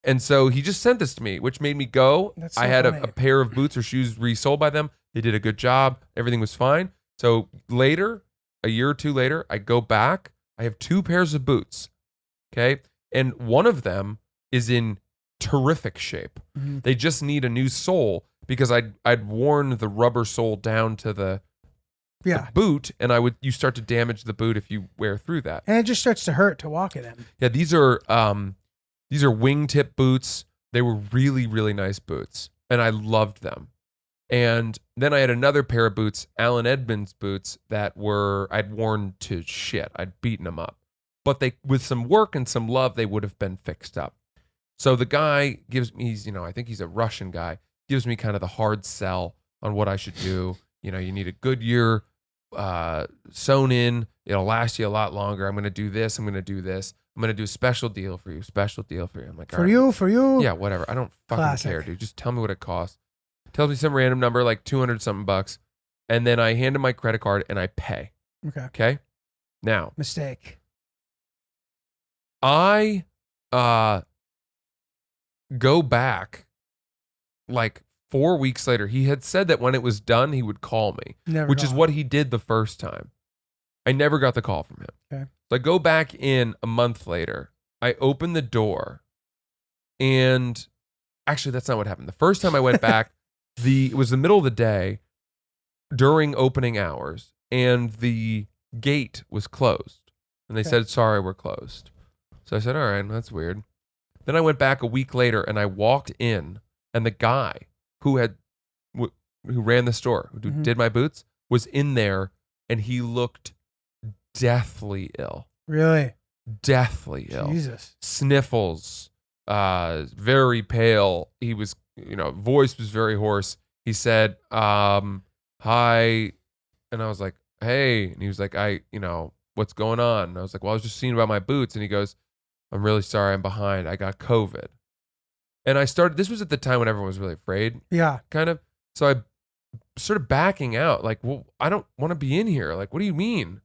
And so he just sent this to me, which made me go. That's so I had funny. a pair of boots or shoes resold by them. They did a good job. Everything was fine. So later, a year or two later, I go back. I have 2 pairs of boots. Okay. And one of them is in terrific shape. Mm-hmm. They just need a new sole because I'd worn the rubber sole down to the boot, and you start to damage the boot if you wear through that. And it just starts to hurt to walk it in. Yeah, these are wingtip boots. They were really, really nice boots, and I loved them. And then I had another pair of boots, Allen Edmonds boots, that I'd worn to shit. I'd beaten them up. But with some work and some love, they would have been fixed up. So the guy gives me, I think he's a Russian guy, gives me kind of the hard sell on what I should do. You need a Goodyear sewn in. It'll last you a lot longer. I'm going to do this. I'm going to do this. I'm going to do a special deal for you. Special deal for you. I'm like, For you. yeah, whatever. I don't fucking Classic. care, dude. Just tell me what it costs. Tells me some random number, like 200 something bucks. And then I hand him my credit card and I pay. Okay. Okay. Now, Mistake. I go back like 4 weeks later. He had said that when it was done, he would call me, which is what he did the first time. I never got the call from him. Okay. So I go back in a month later. I open the door, and actually, that's not what happened. The first time I went back, it was the middle of the day during opening hours, and the gate was closed. And they said, sorry, we're closed. So I said, all right, that's weird. Then I went back a week later, and I walked in, and the guy who ran the store, who did my boots, was in there, and he looked deathly ill. Really? Deathly ill. Jesus. Sniffles, very pale. He was, voice was very hoarse. He said, hi. And I was like, hey. And he was like, what's going on? And I was like, well, I was just seeing about my boots. And he goes, I'm really sorry, I'm behind. I got COVID. And this was at the time when everyone was really afraid. Yeah. Kind of. So I started backing out, like, well, I don't want to be in here. Like, what do you mean?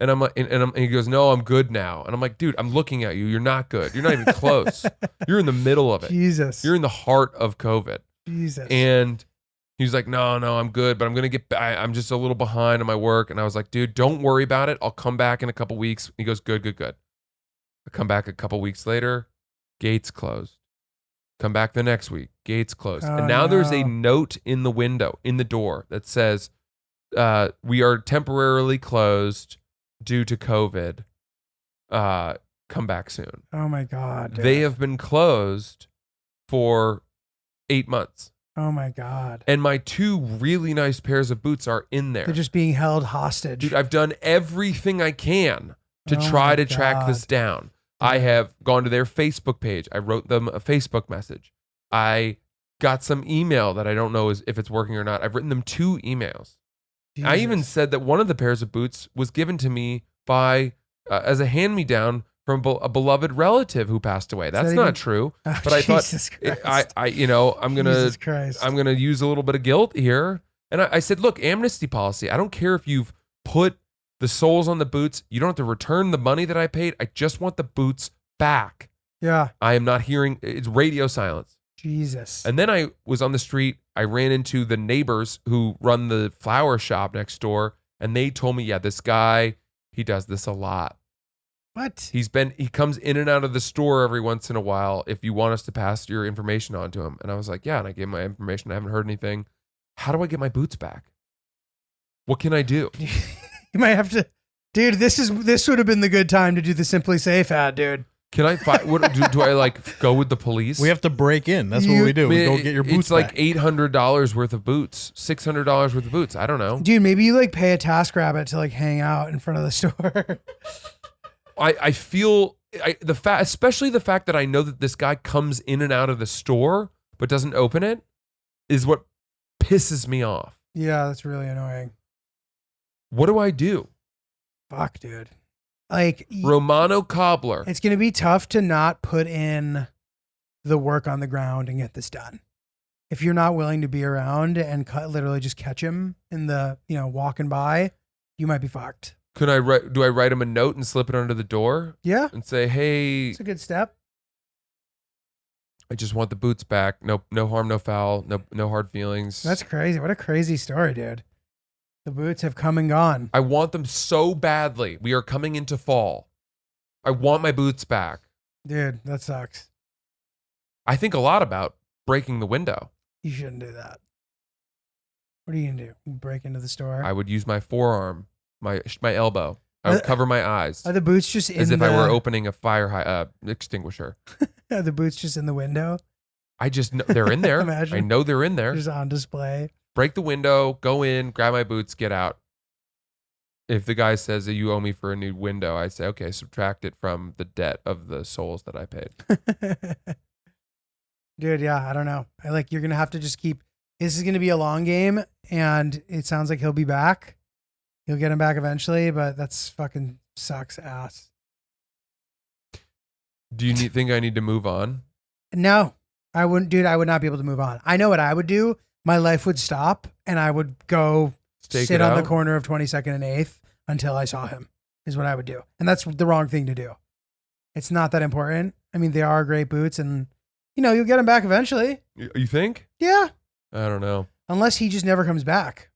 And I'm like, and he goes, no, I'm good now. And I'm like, dude, I'm looking at you. You're not good. You're not even close. You're in the middle of it. Jesus. You're in the heart of COVID. Jesus. And he was like, no, I'm good, but I'm just a little behind on my work. And I was like, dude, don't worry about it. I'll come back in a couple weeks. He goes, good. I come back a couple weeks later, gates closed. Come back the next week, gates closed. Oh, and now there's a no. note in the window, in the door, that says, we are temporarily closed due to COVID. Come back soon. Oh my God. Dude. They have been closed for 8 months. Oh my God. And my 2 really nice pairs of boots are in there. They're just being held hostage. Dude, I've done everything I can to Oh try my to track God. this down. I have gone to their Facebook page. I wrote them a Facebook message. I got some email that I don't know if it's working or not. I've written them 2 emails. I even Jesus. said that one of the pairs of boots was given to me by as a hand-me-down from a beloved relative who passed away. That's that not even- true. Oh, But I thought Jesus Christ. I'm Jesus Christ. gonna use a little bit of guilt here. And I said, look, amnesty policy. I don't care if you've put the soles on the boots. You don't have to return the money that I paid. I just want the boots back. Yeah. I am not hearing. It's radio silence. Jesus. And then I was on the street. I ran into the neighbors who run the flower shop next door, and they told me, yeah, this guy, he does this a lot. What? He comes in and out of the store every once in a while if you want us to pass your information on to him. And I was like, yeah, and I gave him my information. I haven't heard anything. How do I get my boots back? What can I do? You might have to, dude. This would have been the good time to do the Simply Safe ad, dude. Can I find? What do I like? Go with the police? We have to break in. That's what we do. We go get your boots It's like back. $800 worth of boots, $600 worth of boots. I don't know. Dude, maybe you like pay a TaskRabbit to like hang out in front of the store. I feel especially the fact that I know that this guy comes in and out of the store but doesn't open it is what pisses me off. Yeah, that's really annoying. What do I do? Fuck, dude. Like, Romano Cobbler. it's going to be tough to not put in the work on the ground and get this done. If you're not willing to be around and literally just catch him in the, walking by, you might be fucked. Do I write him a note and slip it under the door Yeah, and say, "Hey, it's a good step. I just want the boots back. No harm, no foul. No hard feelings. That's crazy. What a crazy story, dude. The boots have come and gone. I want them so badly. We are coming into fall. I want my boots back. Dude, that sucks. I think a lot about breaking the window. You shouldn't do that. What are you going to do? Break into the store? I would use my forearm, my elbow. I would cover my eyes Are the boots just in as if the, I were opening a fire extinguisher. Are the boots just in the window? I just know they're in there. Imagine. I know they're in there. Just on display. Break the window, go in, grab my boots, get out. If the guy says that you owe me for a new window, I say, okay, subtract it from the debt of the soles that I paid. Dude, yeah, I don't know. You're going to have to just this is going to be a long game, and it sounds like he'll be back. You'll get him back eventually, but that's fucking sucks ass. Do you think I need to move on? No, I wouldn't, dude. I would not be able to move on. I know what I would do. My life would stop, and I would go Stake sit it on out? the corner of 22nd and 8th until I saw him, is what I would do. And that's the wrong thing to do. It's not that important. I mean, they are great boots, and, you'll get them back eventually. You think? Yeah. I don't know. Unless he just never comes back.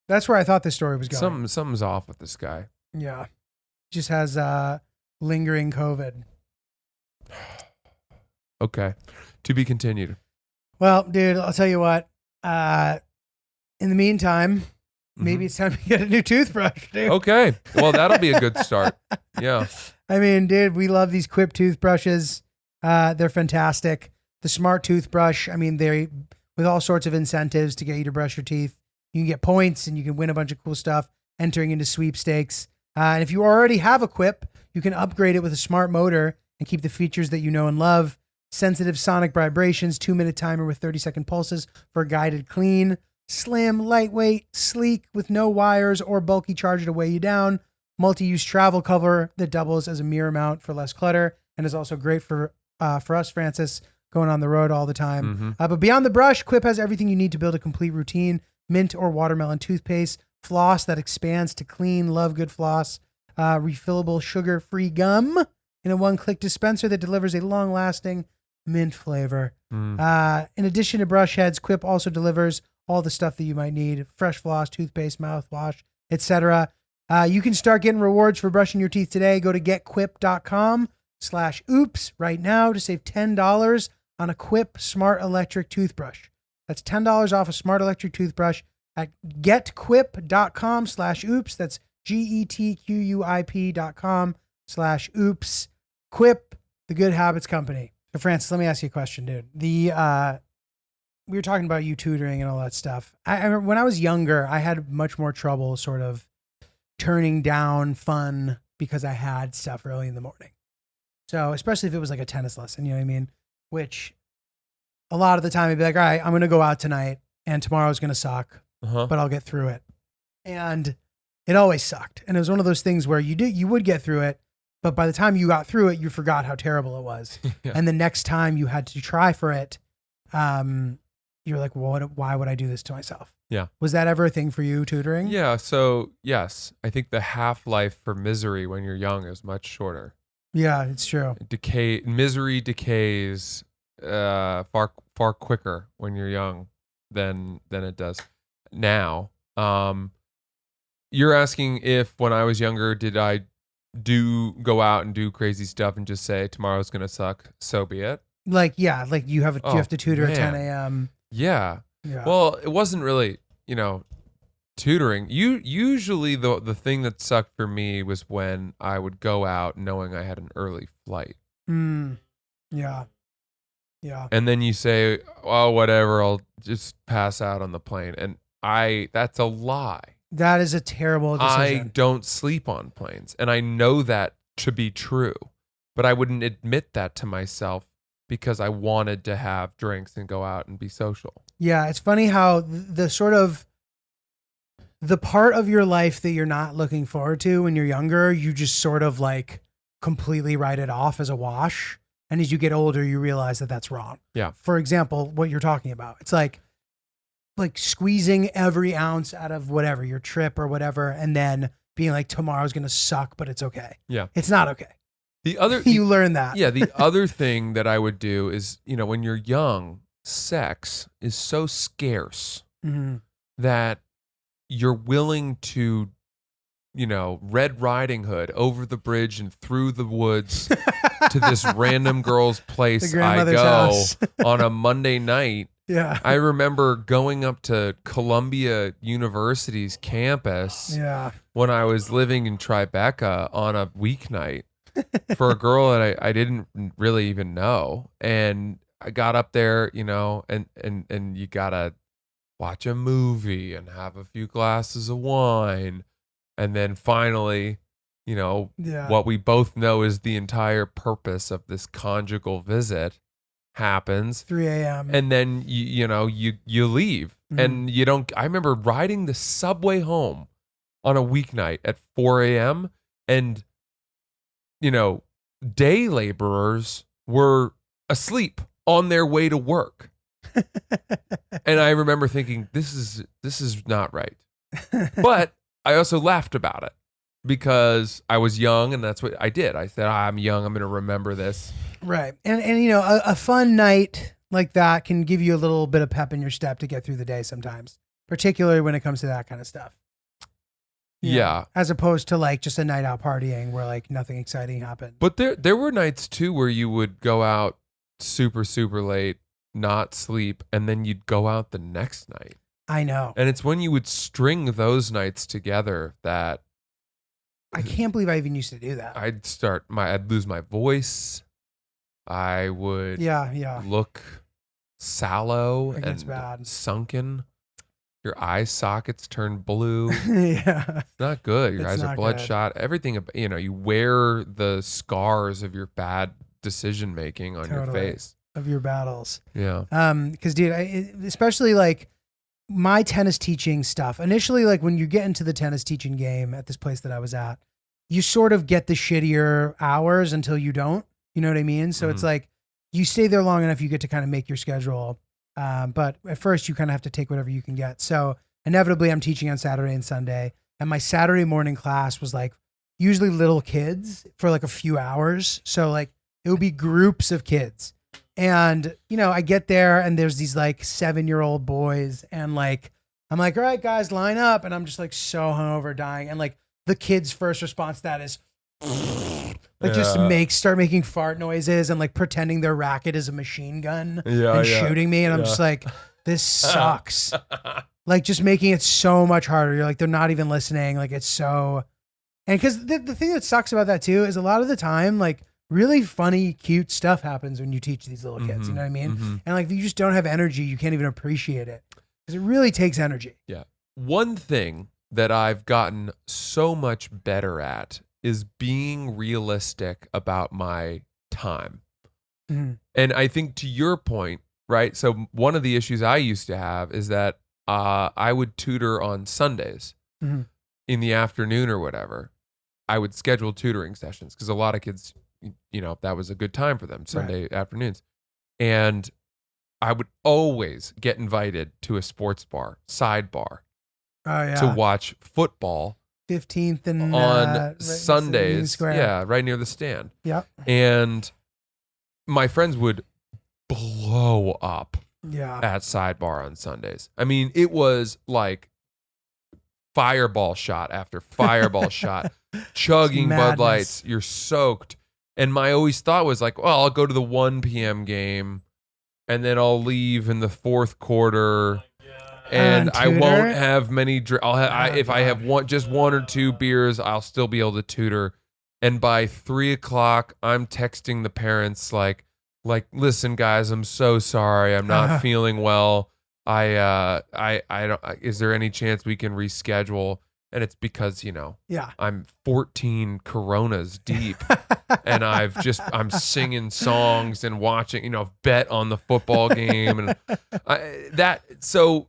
That's where I thought this story was going. Something's off with this guy. Yeah. Just has lingering COVID. Okay. To be continued. Well, dude, I'll tell you what. In the meantime, maybe it's time to get a new toothbrush, dude. Okay. Well, that'll be a good start. Yeah. I mean, dude, we love these Quip toothbrushes. They're fantastic. The smart toothbrush, I mean, they with all sorts of incentives to get you to brush your teeth. You can get points and you can win a bunch of cool stuff entering into sweepstakes. And if you already have a Quip, you can upgrade it with a smart motor and keep the features that you know and love. Sensitive sonic vibrations, 2-minute timer with 30-second pulses for a guided clean. Slim, lightweight, sleek with no wires or bulky charger to weigh you down. Multi-use travel cover that doubles as a mirror mount for less clutter and is also great for us, Francis, going on the road all the time. But beyond the brush, Quip has everything you need to build a complete routine. Mint or watermelon toothpaste, floss that expands to clean, love good floss, refillable sugar-free gum in a one-click dispenser that delivers a long-lasting mint flavor. In addition to brush heads, Quip also delivers all the stuff that you might need: fresh floss, toothpaste, mouthwash, etc. You can start getting rewards for brushing your teeth today. Go to getquip.com/oops right now to save $10 on a Quip Smart Electric Toothbrush. That's $10 off a smart electric toothbrush at getquip.com/oops. That's getquip.com/oops. Quip, the good habits company. So, Francis, let me ask you a question, dude. we were talking about you tutoring and all that stuff. I remember when I was younger, I had much more trouble sort of turning down fun because I had stuff early in the morning. So especially if it was like a tennis lesson, you know what I mean? Which a lot of the time I'd be like, all right, I'm going to go out tonight and tomorrow's going to suck, but I'll get through it. And it always sucked. And it was one of those things where you would get through it, but by the time you got through it, you forgot how terrible it was. Yeah. And the next time you had to try for it, you're like, well, why would I do this to myself? Yeah. Was that ever a thing for you, tutoring? Yeah. So yes, I think the half-life for misery when you're young is much shorter. Yeah, it's true. Misery decays far quicker when you're young than it does now. You're asking if when I was younger, did I go out and do crazy stuff and just say tomorrow's gonna suck, so be it? Like, yeah, like you have to tutor at 10 man. a.m. Yeah. Yeah. Well, it wasn't really, tutoring. Usually the thing that sucked for me was when I would go out knowing I had an early flight. Yeah. Yeah. And then you say, oh, whatever, I'll just pass out on the plane. And that's a lie. That is a terrible decision. I don't sleep on planes. And I know that to be true. But I wouldn't admit that to myself because I wanted to have drinks and go out and be social. Yeah, it's funny how the sort of the part of your life that you're not looking forward to when you're younger, you just sort of like completely write it off as a wash. And as you get older, you realize that that's wrong. Yeah. For example, what you're talking about, it's like squeezing every ounce out of whatever, your trip or whatever, and then being like, tomorrow's going to suck, but it's okay. Yeah. It's not okay. You learn that. Yeah. The other thing that I would do is, when you're young, sex is so scarce that you're willing to, Red Riding Hood over the bridge and through the woods to this random girl's place I go house. on a Monday night. Yeah. I remember going up to Columbia University's campus when I was living in Tribeca on a weeknight for a girl that I didn't really even know. And I got up there, and you gotta watch a movie and have a few glasses of wine. And then finally, what we both know is the entire purpose of this conjugal visit happens. 3 a.m. And then, you leave. And you don't, I remember riding the subway home on a weeknight at 4 a.m. And, day laborers were asleep on their way to work. And I remember thinking, this is not right. But I also laughed about it because I was young and that's what I did. I said, I'm young, I'm going to remember this. Right. And a fun night like that can give you a little bit of pep in your step to get through the day sometimes, particularly when it comes to that kind of stuff. Yeah. As opposed to like just a night out partying where like nothing exciting happened. But there were nights too where you would go out super, super late, not sleep, and then you'd go out the next night. I know. And it's when you would string those nights together that I can't believe I even used to do that. I'd lose my voice. I would look sallow and bad. sunken. Your eye sockets turn blue. Yeah. It's not good. Your eyes are not bloodshot. Everything, you wear the scars of your bad decision making on your face. Of your battles. Yeah. Because dude, especially like my tennis teaching stuff, initially, like when you get into the tennis teaching game at this place that I was at, you sort of get the shittier hours until you don't, you know what I mean? So it's like, you stay there long enough, you get to kind of make your schedule. But at first you kind of have to take whatever you can get. So inevitably I'm teaching on Saturday and Sunday, and my Saturday morning class was like usually little kids for like a few hours. So like it would be groups of kids. And, I get there and there's these like 7-year-old boys and like, I'm like, all right, guys, line up. And I'm just like so hungover, dying. And like the kid's first response to that is like start making fart noises and like pretending their racket is a machine gun and shooting me. And I'm just like, this sucks. Like just making it so much harder. You're like, they're not even listening. Like it's so, and because the thing that sucks about that too is a lot of the time, like really funny, cute stuff happens when you teach these little kids. You know what I mean? And like, if you just don't have energy, you can't even appreciate it because it really takes energy. Yeah. One thing that I've gotten so much better at is being realistic about my time. And I think to your point, right? So one of the issues I used to have is that I would tutor on Sundays in the afternoon or whatever. I would schedule tutoring sessions because a lot of kids, you know, that was a good time for them, Sunday afternoons. And I would always get invited to a sports bar, sidebar, to watch football 15th and on right Sundays. Yeah, right near the stand. Yep. And my friends would blow up at sidebar on Sundays. I mean, it was like fireball shot after fireball shot, chugging Bud Lights. You're soaked. And my always thought was like, well, I'll go to the 1 p.m. game and then I'll leave in the fourth quarter. And I won't have many. If I have just one or two beers, I'll still be able to tutor. And by 3 o'clock, I'm texting the parents like, listen, guys, I'm so sorry. I'm not feeling well. I don't. Is there any chance we can reschedule? And it's because, you know, I'm 14 Coronas deep, and I'm singing songs and watching, you know, bet on the football game, and so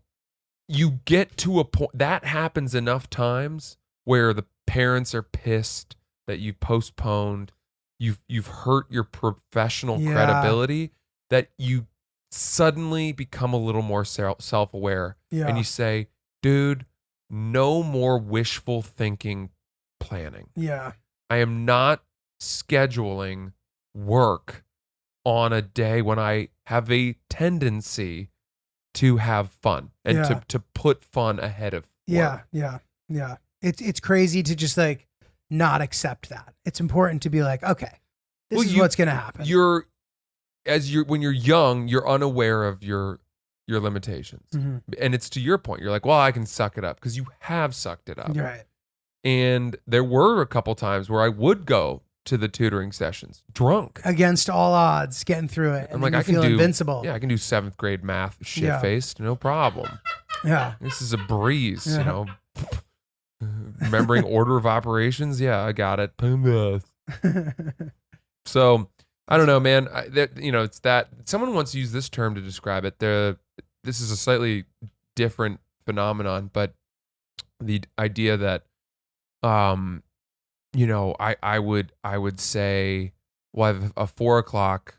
you get to a point that happens enough times where the parents are pissed that you postponed. You've hurt your professional credibility, that you suddenly become a little more self-aware, and you say, dude, no more wishful thinking planning. Yeah. I am not scheduling work on a day when I have a tendency to have fun and to put fun ahead of work. Yeah. It's crazy to just like not accept that. It's important to be like, okay, this is what's going to happen. When you're young, you're unaware of your limitations. And it's to your point. You're like, well, I can suck it up because you have sucked it up. Right. And there were a couple times where I would go to the tutoring sessions drunk. Against all odds, getting through it. I'm like, I can feel do invincible. Yeah, I can do 7th grade math shit-faced, no problem. Yeah. This is a breeze, you know. Remembering order of operations, yeah, I got it. So, I don't know, man. It's that someone once used this term to describe it. This is a slightly different phenomenon, but the idea that, I would say, well, I have a 4 o'clock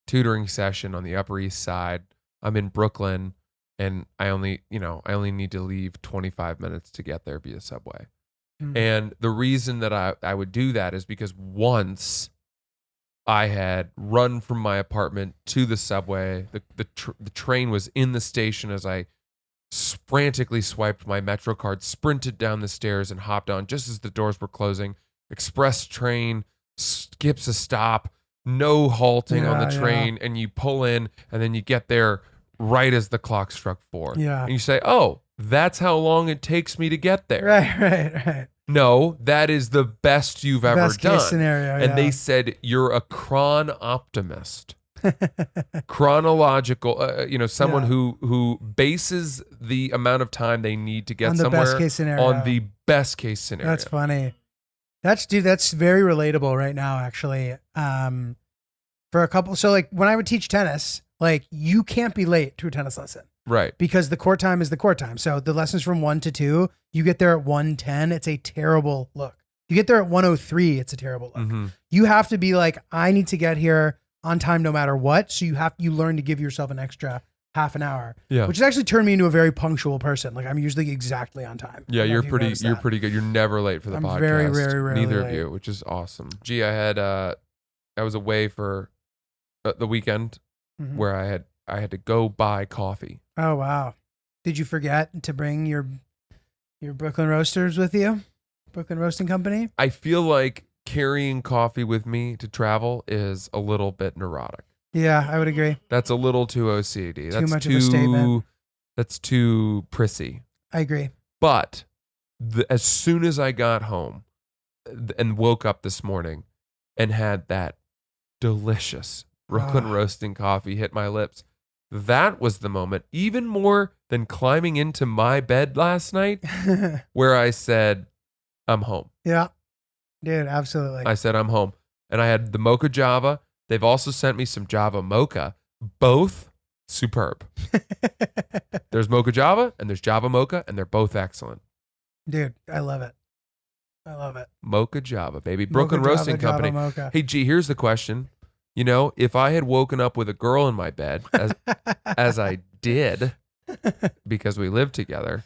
tutoring session on the Upper East Side. I'm in Brooklyn, and I only need to leave 25 minutes to get there via subway. And the reason that I would do that is because once I had run from my apartment to the subway. The train was in the station as I frantically swiped my Metro card, sprinted down the stairs, and hopped on just as the doors were closing. Express train skips a stop, no halting on the train, and you pull in, and then you get there right as the clock struck 4. Yeah. And you say, oh, that's how long it takes me to get there. Right. No, that is the best you've ever Best done. case scenario, and they said, you're a chron optimist. Chronological, someone who bases the amount of time they need to get on the somewhere best case scenario. on the best case scenario. That's funny. That's very relatable right now, actually. For a couple, so like when I would teach tennis, like you can't be late to a tennis lesson. Right. Because the court time is the court time. So the lesson's from 1 to 2. You get there at 1:10, it's a terrible look. You get there at 1:03, it's a terrible look. Mm-hmm. You have to be like, I need to get here on time no matter what. So you learn to give yourself an extra half an hour. Yeah. Which has actually turned me into a very punctual person. Like I'm usually exactly on time. Yeah, you're pretty good. You're never late for the podcast. Very, very rarely Neither late. of you, which is awesome. Gee, I was away for the weekend where I had to go buy coffee. Oh wow. Did you forget to bring your Brooklyn Roasters with you? Brooklyn Roasting Company? I feel like carrying coffee with me to travel is a little bit neurotic. Yeah, I would agree. That's a little too OCD. That's much of a statement. That's too prissy. I agree. But as soon as I got home and woke up this morning and had that delicious Brooklyn roasting coffee hit my lips. That was the moment, even more than climbing into my bed last night, where I said, I'm home. Yeah. Dude, absolutely. I said, I'm home. And I had the mocha java. They've also sent me some java mocha, both superb. There's mocha java and there's java mocha, and they're both excellent. Dude, I love it. I love it. Mocha java, baby. Brooklyn Mocha Roasting Java, Company. Java mocha. Hey, G, here's the question. You know, if I had woken up with a girl in my bed, as I did, because we lived together,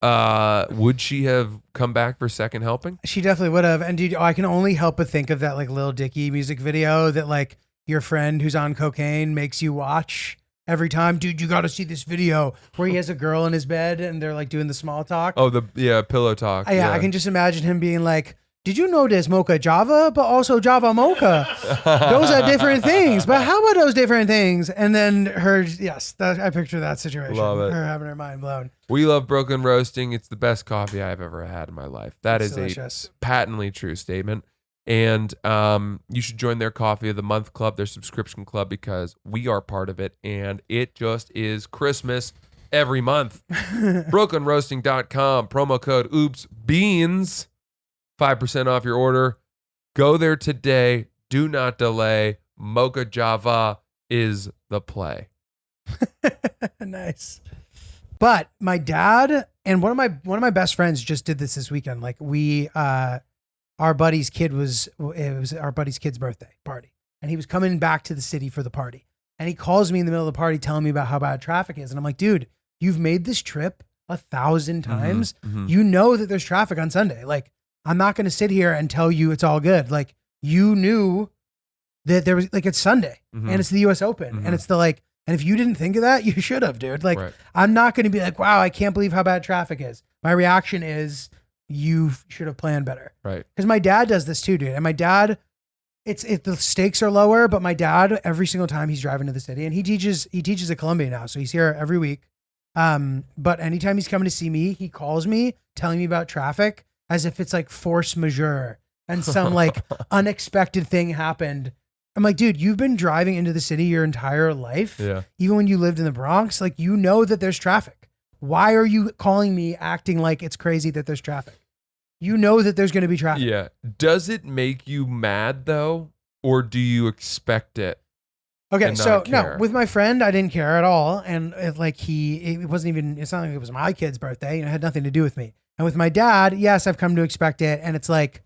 would she have come back for second helping? She definitely would have. And dude, I can only help but think of that like Lil Dicky music video that like your friend who's on cocaine makes you watch every time. Dude, you got to see this video where he has a girl in his bed and they're like doing the small talk. Oh, pillow talk. Yeah, I can just imagine him being like, did you know there's mocha java, but also java mocha? Those are different things, but how are those different things? And then I picture that situation. Love it. Her having her mind blown. We love Brooklyn Roasting. It's the best coffee I've ever had in my life. That is delicious. A patently true statement. And you should join their Coffee of the Month club, their subscription club, because we are part of it. And it just is Christmas every month. BrooklynRoasting.com, promo code OOPSBEANS. 5% off your order. Go there today. Do not delay. Mocha Java is the play. Nice. But my dad and one of my best friends just did this weekend. Like our buddy's kid's birthday party, and he was coming back to the city for the party. And he calls me in the middle of the party telling me about how bad traffic is. And I'm like, dude, you've made this trip 1,000 times. Mm-hmm. You know that there's traffic on Sunday. Like, I'm not going to sit here and tell you it's all good. Like, you knew that there was, like, it's Sunday and it's the US Open and it's the like, and if you didn't think of that, you should have, dude. Like, right. I'm not going to be like, wow, I can't believe how bad traffic is. My reaction is, you should have planned better. Right. Because my dad does this too, dude. And my dad, the stakes are lower, but my dad, every single time he's driving to the city, and he teaches at Columbia now. So he's here every week. But anytime he's coming to see me, he calls me telling me about traffic as if it's like force majeure and some like unexpected thing happened. I'm like, dude, you've been driving into the city your entire life. Yeah. Even when you lived in the Bronx, like, you know that there's traffic. Why are you calling me acting like it's crazy that there's traffic? You know that there's going to be traffic. Yeah. Does it make you mad though? Or do you expect it? Okay, so care? No, with my friend, I didn't care at all. And it wasn't even, it's not like it was my kid's birthday. You know, it had nothing to do with me. And with my dad, yes, I've come to expect it. And it's like,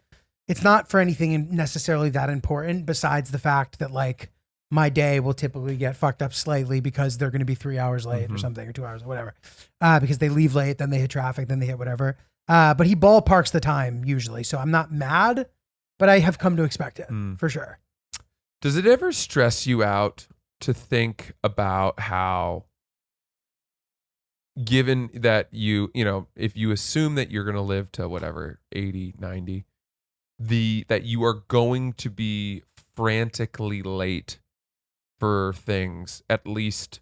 it's not for anything necessarily that important besides the fact that like my day will typically get fucked up slightly because they're going to be 3 hours late or something, or 2 hours or whatever. Because they leave late, then they hit traffic, then they hit whatever. But he ballparks the time usually. So I'm not mad, but I have come to expect it for sure. Does it ever stress you out to think about how, given that you know, if you assume that you're going to live to whatever, 80, 90, that you are going to be frantically late for things at least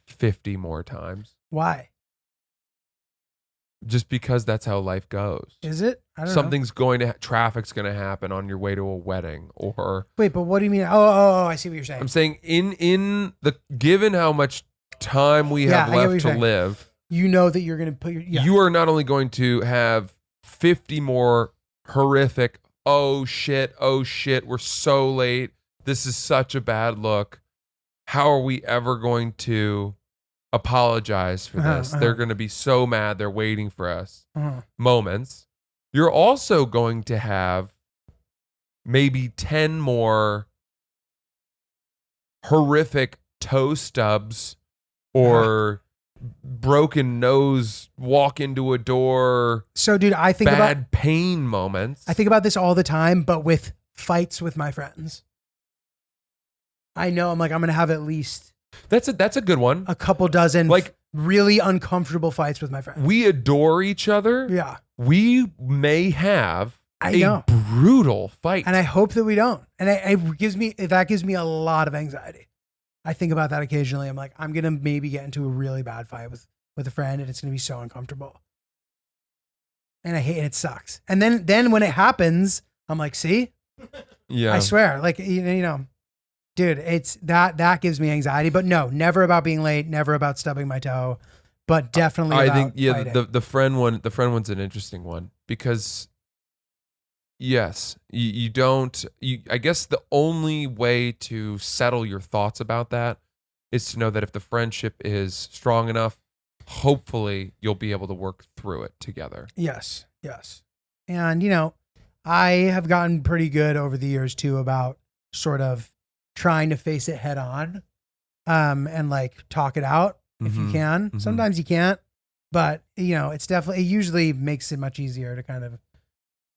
50 more times? Why? Just because that's how life goes. Is it? I don't know. Something's going to, traffic's going to happen on your way to a wedding or. Wait, but what do you mean? Oh, I see what you're saying. I'm saying in the, given how much time we have left to live, you know that you're going to put you are not only going to have 50 more horrific, oh shit, we're so late, this is such a bad look, how are we ever going to apologize for this? They're going to be so mad, they're waiting for us. Moments. You're also going to have maybe 10 more horrific toe stubs or broken nose, walk into a door. So, dude, I think bad pain moments. I think about this all the time, but with fights with my friends. I know I'm going to have at least that's a good one. A couple dozen like really uncomfortable fights with my friends. We adore each other. Yeah. We may have a brutal fight. And I hope that we don't. And that gives me a lot of anxiety. I think about that occasionally. I'm like, I'm going to maybe get into a really bad fight with a friend and it's going to be so uncomfortable. And I hate it. It sucks. And then when it happens, I'm like, see, Yeah. I swear. Like, dude, it's that gives me anxiety. But no, never about being late, never about stubbing my toe, but definitely I about think fighting. the friend one's an interesting one because yes, you don't I guess the only way to settle your thoughts about that is to know that if the friendship is strong enough, hopefully you'll be able to work through it together. Yes. And, I have gotten pretty good over the years too about sort of trying to face it head on and like talk it out if you can. Mhm. Sometimes you can't, but, it's definitely, it usually makes it much easier to kind of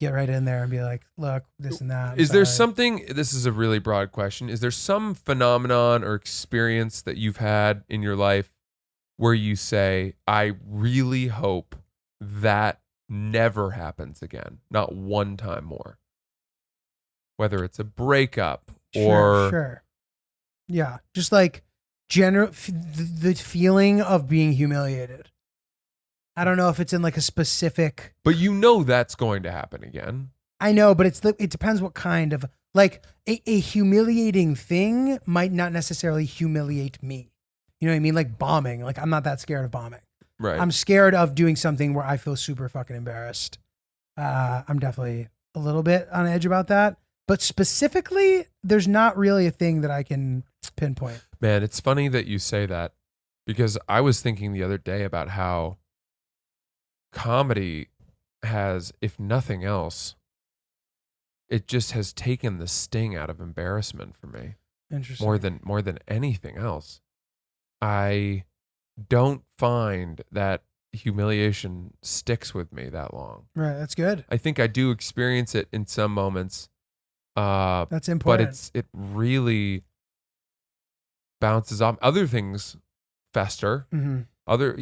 get right in there and be like, look, this and that. Is there something, this is a really broad question, is there some phenomenon or experience that you've had in your life where you say, I really hope that never happens again, not one time more? Whether it's a breakup or Sure. Yeah. Just like the feeling of being humiliated. I don't know if it's in like a specific. But that's going to happen again. I know, but it depends what kind of, like a humiliating thing might not necessarily humiliate me. You know what I mean? Like bombing. Like I'm not that scared of bombing. Right. I'm scared of doing something where I feel super fucking embarrassed. I'm definitely a little bit on edge about that. But specifically, there's not really a thing that I can pinpoint. Man, it's funny that you say that because I was thinking the other day about how comedy has, if nothing else, it just has taken the sting out of embarrassment for me. Interesting. More than anything else. I don't find that humiliation sticks with me that long. Right, that's good. I think I do experience it in some moments. That's important. But it really bounces off. Other things fester. Mm-hmm. Other,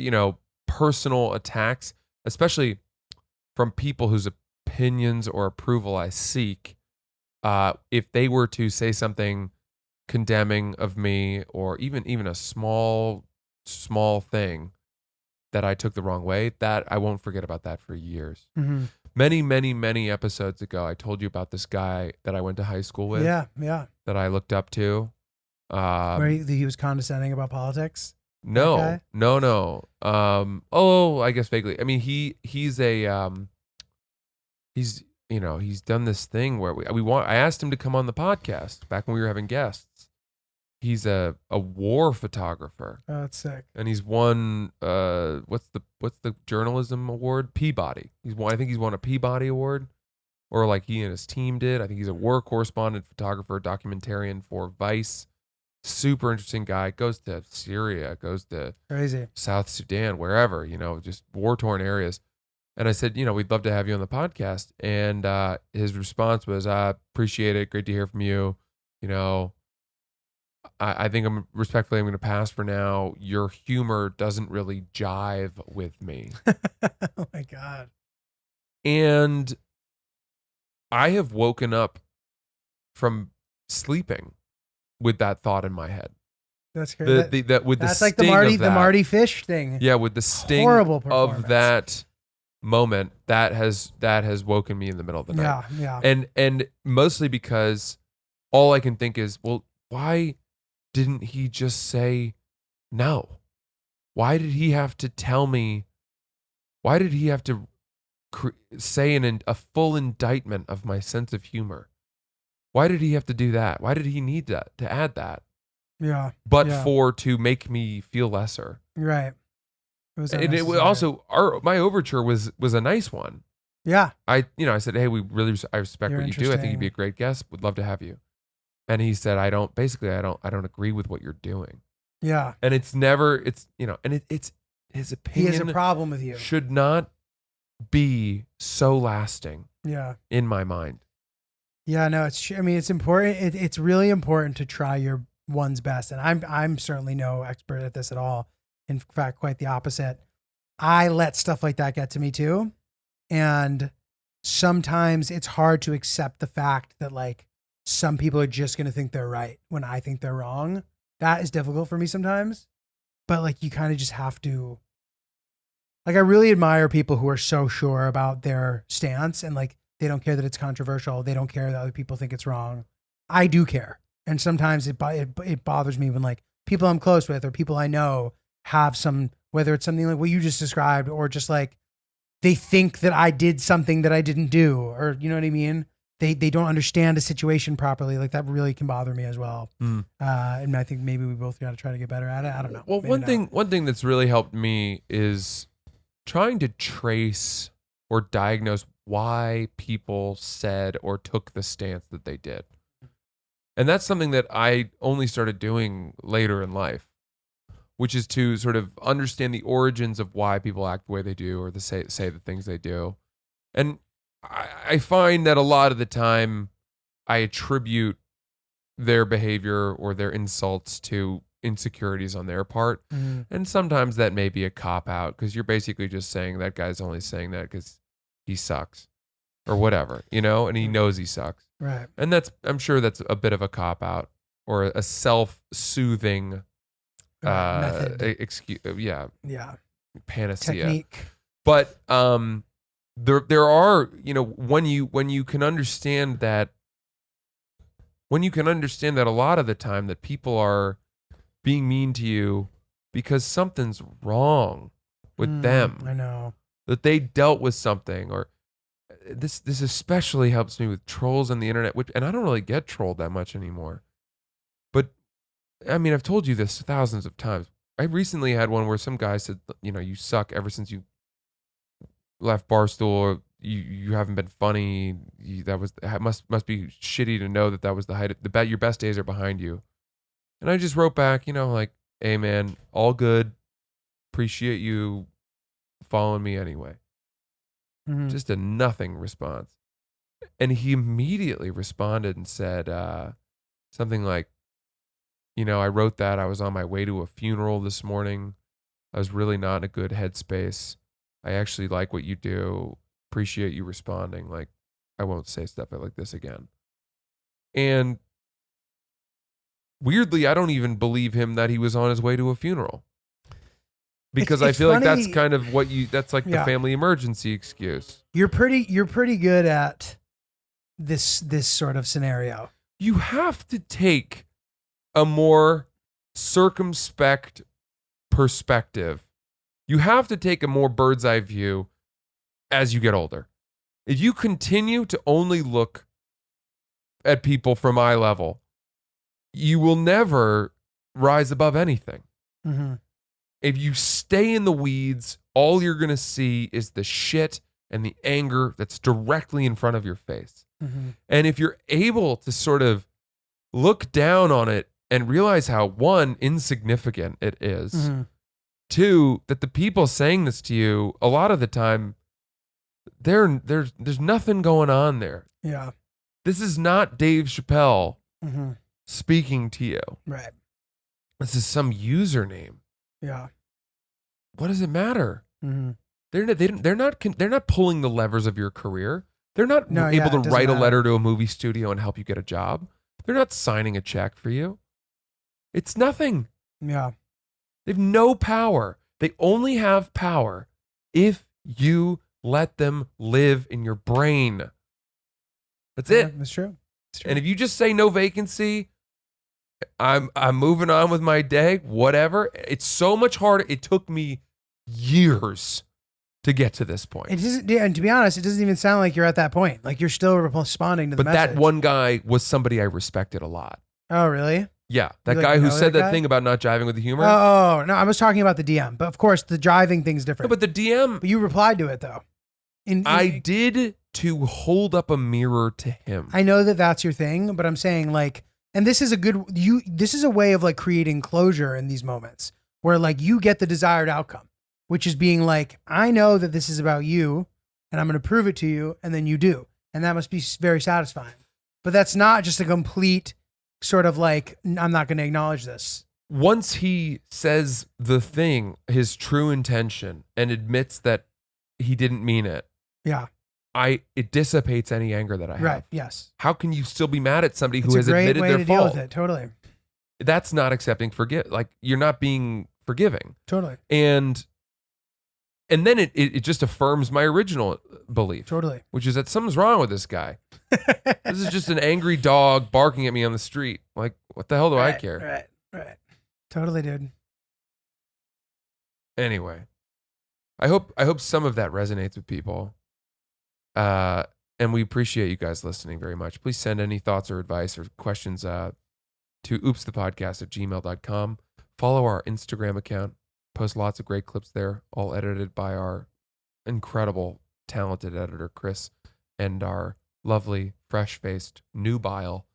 personal attacks, especially from people whose opinions or approval I seek. If they were to say something condemning of me, or even a small thing that I took the wrong way, that I won't forget about that for years. Mm-hmm. Many episodes ago, I told you about this guy that I went to high school with. Yeah. That I looked up to. Where he was condescending about politics. No. I guess vaguely. I mean, he's done this thing where I asked him to come on the podcast back when we were having guests. He's a war photographer. Oh, that's sick. And he's won what's the journalism award? Peabody. I think he's won a Peabody award, or like he and his team did. I think he's a war correspondent, photographer, documentarian for Vice. Super interesting guy. Goes to Syria, goes to Crazy. South Sudan, wherever, just war-torn areas. And I said, we'd love to have you on the podcast. And his response was, I appreciate it. Great to hear from you. I think I'm going to pass for now. Your humor doesn't really jive with me. Oh my God. And I have woken up from sleeping with that thought in my head. That's crazy. That's like the Marty Fish thing. Yeah, with the sting Horrible of that moment, that has woken me in the middle of the night. Yeah. And mostly because all I can think is, well, why didn't he just say no? Why did he have to tell me? Why did he have to say a full indictment of my sense of humor? Why did he have to do that? Why did he need to add that? Yeah. To make me feel lesser. Right. It was also my overture was a nice one. Yeah. I said, hey, I respect what you do. I think you'd be a great guest. Would love to have you. And he said, I don't agree with what you're doing. Yeah. And it's his opinion. He has a problem with you. Should not be so lasting. Yeah. In my mind. Yeah, no, it's important. It's really important to try your one's best. And I'm certainly no expert at this at all. In fact, quite the opposite. I let stuff like that get to me too. And sometimes it's hard to accept the fact that like some people are just going to think they're right when I think they're wrong. That is difficult for me sometimes. But like you kind of just have to, like I really admire people who are so sure about their stance and like They don't care that it's controversial. They don't care that other people think it's wrong. I do care. And sometimes it bothers me when like people I'm close with or people I know have some, whether it's something like what you just described or just like they think that I did something that I didn't do, or you know what I mean? They don't understand a situation properly. Like that really can bother me as well. And I think maybe we both got to try to get better at it. I don't know. Well, one thing that's really helped me is trying to trace or diagnose why people said or took the stance that they did. And that's something that I only started doing later in life, which is to sort of understand the origins of why people act the way they do or say the things they do. And I find that a lot of the time I attribute their behavior or their insults to insecurities on their part. And sometimes that may be a cop-out because you're basically just saying that guy's only saying that because he sucks or whatever, you know, and he knows he sucks. Right. And I'm sure that's a bit of a cop-out or a self-soothing method. Excuse, panacea. Technique. But there are, you know, when you can understand that a lot of the time that people are being mean to you because something's wrong with them. I know. That they dealt with something, or this especially helps me with trolls on the internet, and I don't really get trolled that much anymore. But I mean, I've told you this thousands of times. I recently had one where some guy said, you know, you suck ever since you left Barstool, or you haven't been funny. Must be shitty to know that was the height of your best days are behind you. And I just wrote back, you know, like, hey man, all good. Appreciate you following me anyway. Just a nothing response. And he immediately responded and said something like, you know, I wrote that. I was on my way to a funeral this morning. I was really not in a good headspace. I actually like what you do. Appreciate you responding. Like, I won't say stuff like this again. And weirdly, I don't even believe him that he was on his way to a funeral. Because I feel funny. Like that's kind of that's like the family emergency excuse. You're pretty good at this sort of scenario. You have to take a more circumspect perspective. You have to take a more bird's eye view as you get older. If you continue to only look at people from eye level, you will never rise above anything. If you stay in the weeds, all you're going to see is the shit and the anger that's directly in front of your face. And if you're able to sort of look down on it and realize how, one, insignificant it is, two, that the people saying this to you, a lot of the time, there's nothing going on there. Yeah. This is not Dave Chappelle speaking to you. Right. This is some username. Yeah. What does it matter? They're not pulling the levers of your career. They're not able to write a letter to a movie studio and help you get a job. They're not signing a check for you. It's nothing. Yeah. They have no power. They only have power if you let them live in your brain. That's it. That's true. And if you just say no vacancy, I'm moving on with my day, whatever. It's so much harder. It took me years to get to this point. And to be honest, it doesn't even sound like you're at that point. Like you're still responding to the message. But that one guy was somebody I respected a lot. Oh, really? Yeah, that guy who said that thing about not jiving with the humor. Oh, no, I was talking about the DM. But of course, the driving thing's different. No, but the DM... But you replied to it, though. I did, to hold up a mirror to him. I know that that's your thing, but I'm saying like, and this is this is a way of like creating closure in these moments where like you get the desired outcome, which is being like, I know that this is about you and I'm going to prove it to you. And then you do. And that must be very satisfying. But that's not just a complete sort of like, I'm not going to acknowledge this. Once he says the thing, his true intention, and admits that he didn't mean it. Yeah. It dissipates any anger that I have. Right. Yes. How can you still be mad at somebody who has admitted their fault? It's a great way to deal with it. Totally. That's not accepting like you're not being forgiving. Totally. And And then it just affirms my original belief. Totally. Which is that something's wrong with this guy. This is just an angry dog barking at me on the street. Like, what the hell do I care? Right. Totally, dude. Anyway, I hope some of that resonates with people. And we appreciate you guys listening very much. Please send any thoughts or advice or questions to oopsthepodcast@gmail.com. Follow our Instagram account. Post lots of great clips there, all edited by our incredible, talented editor, Chris, and our lovely, fresh-faced, nubile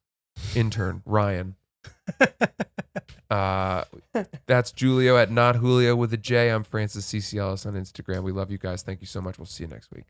intern, Ryan. That's Julio at Not Julio with a J. I'm Francis CC Ellis on Instagram. We love you guys. Thank you so much. We'll see you next week.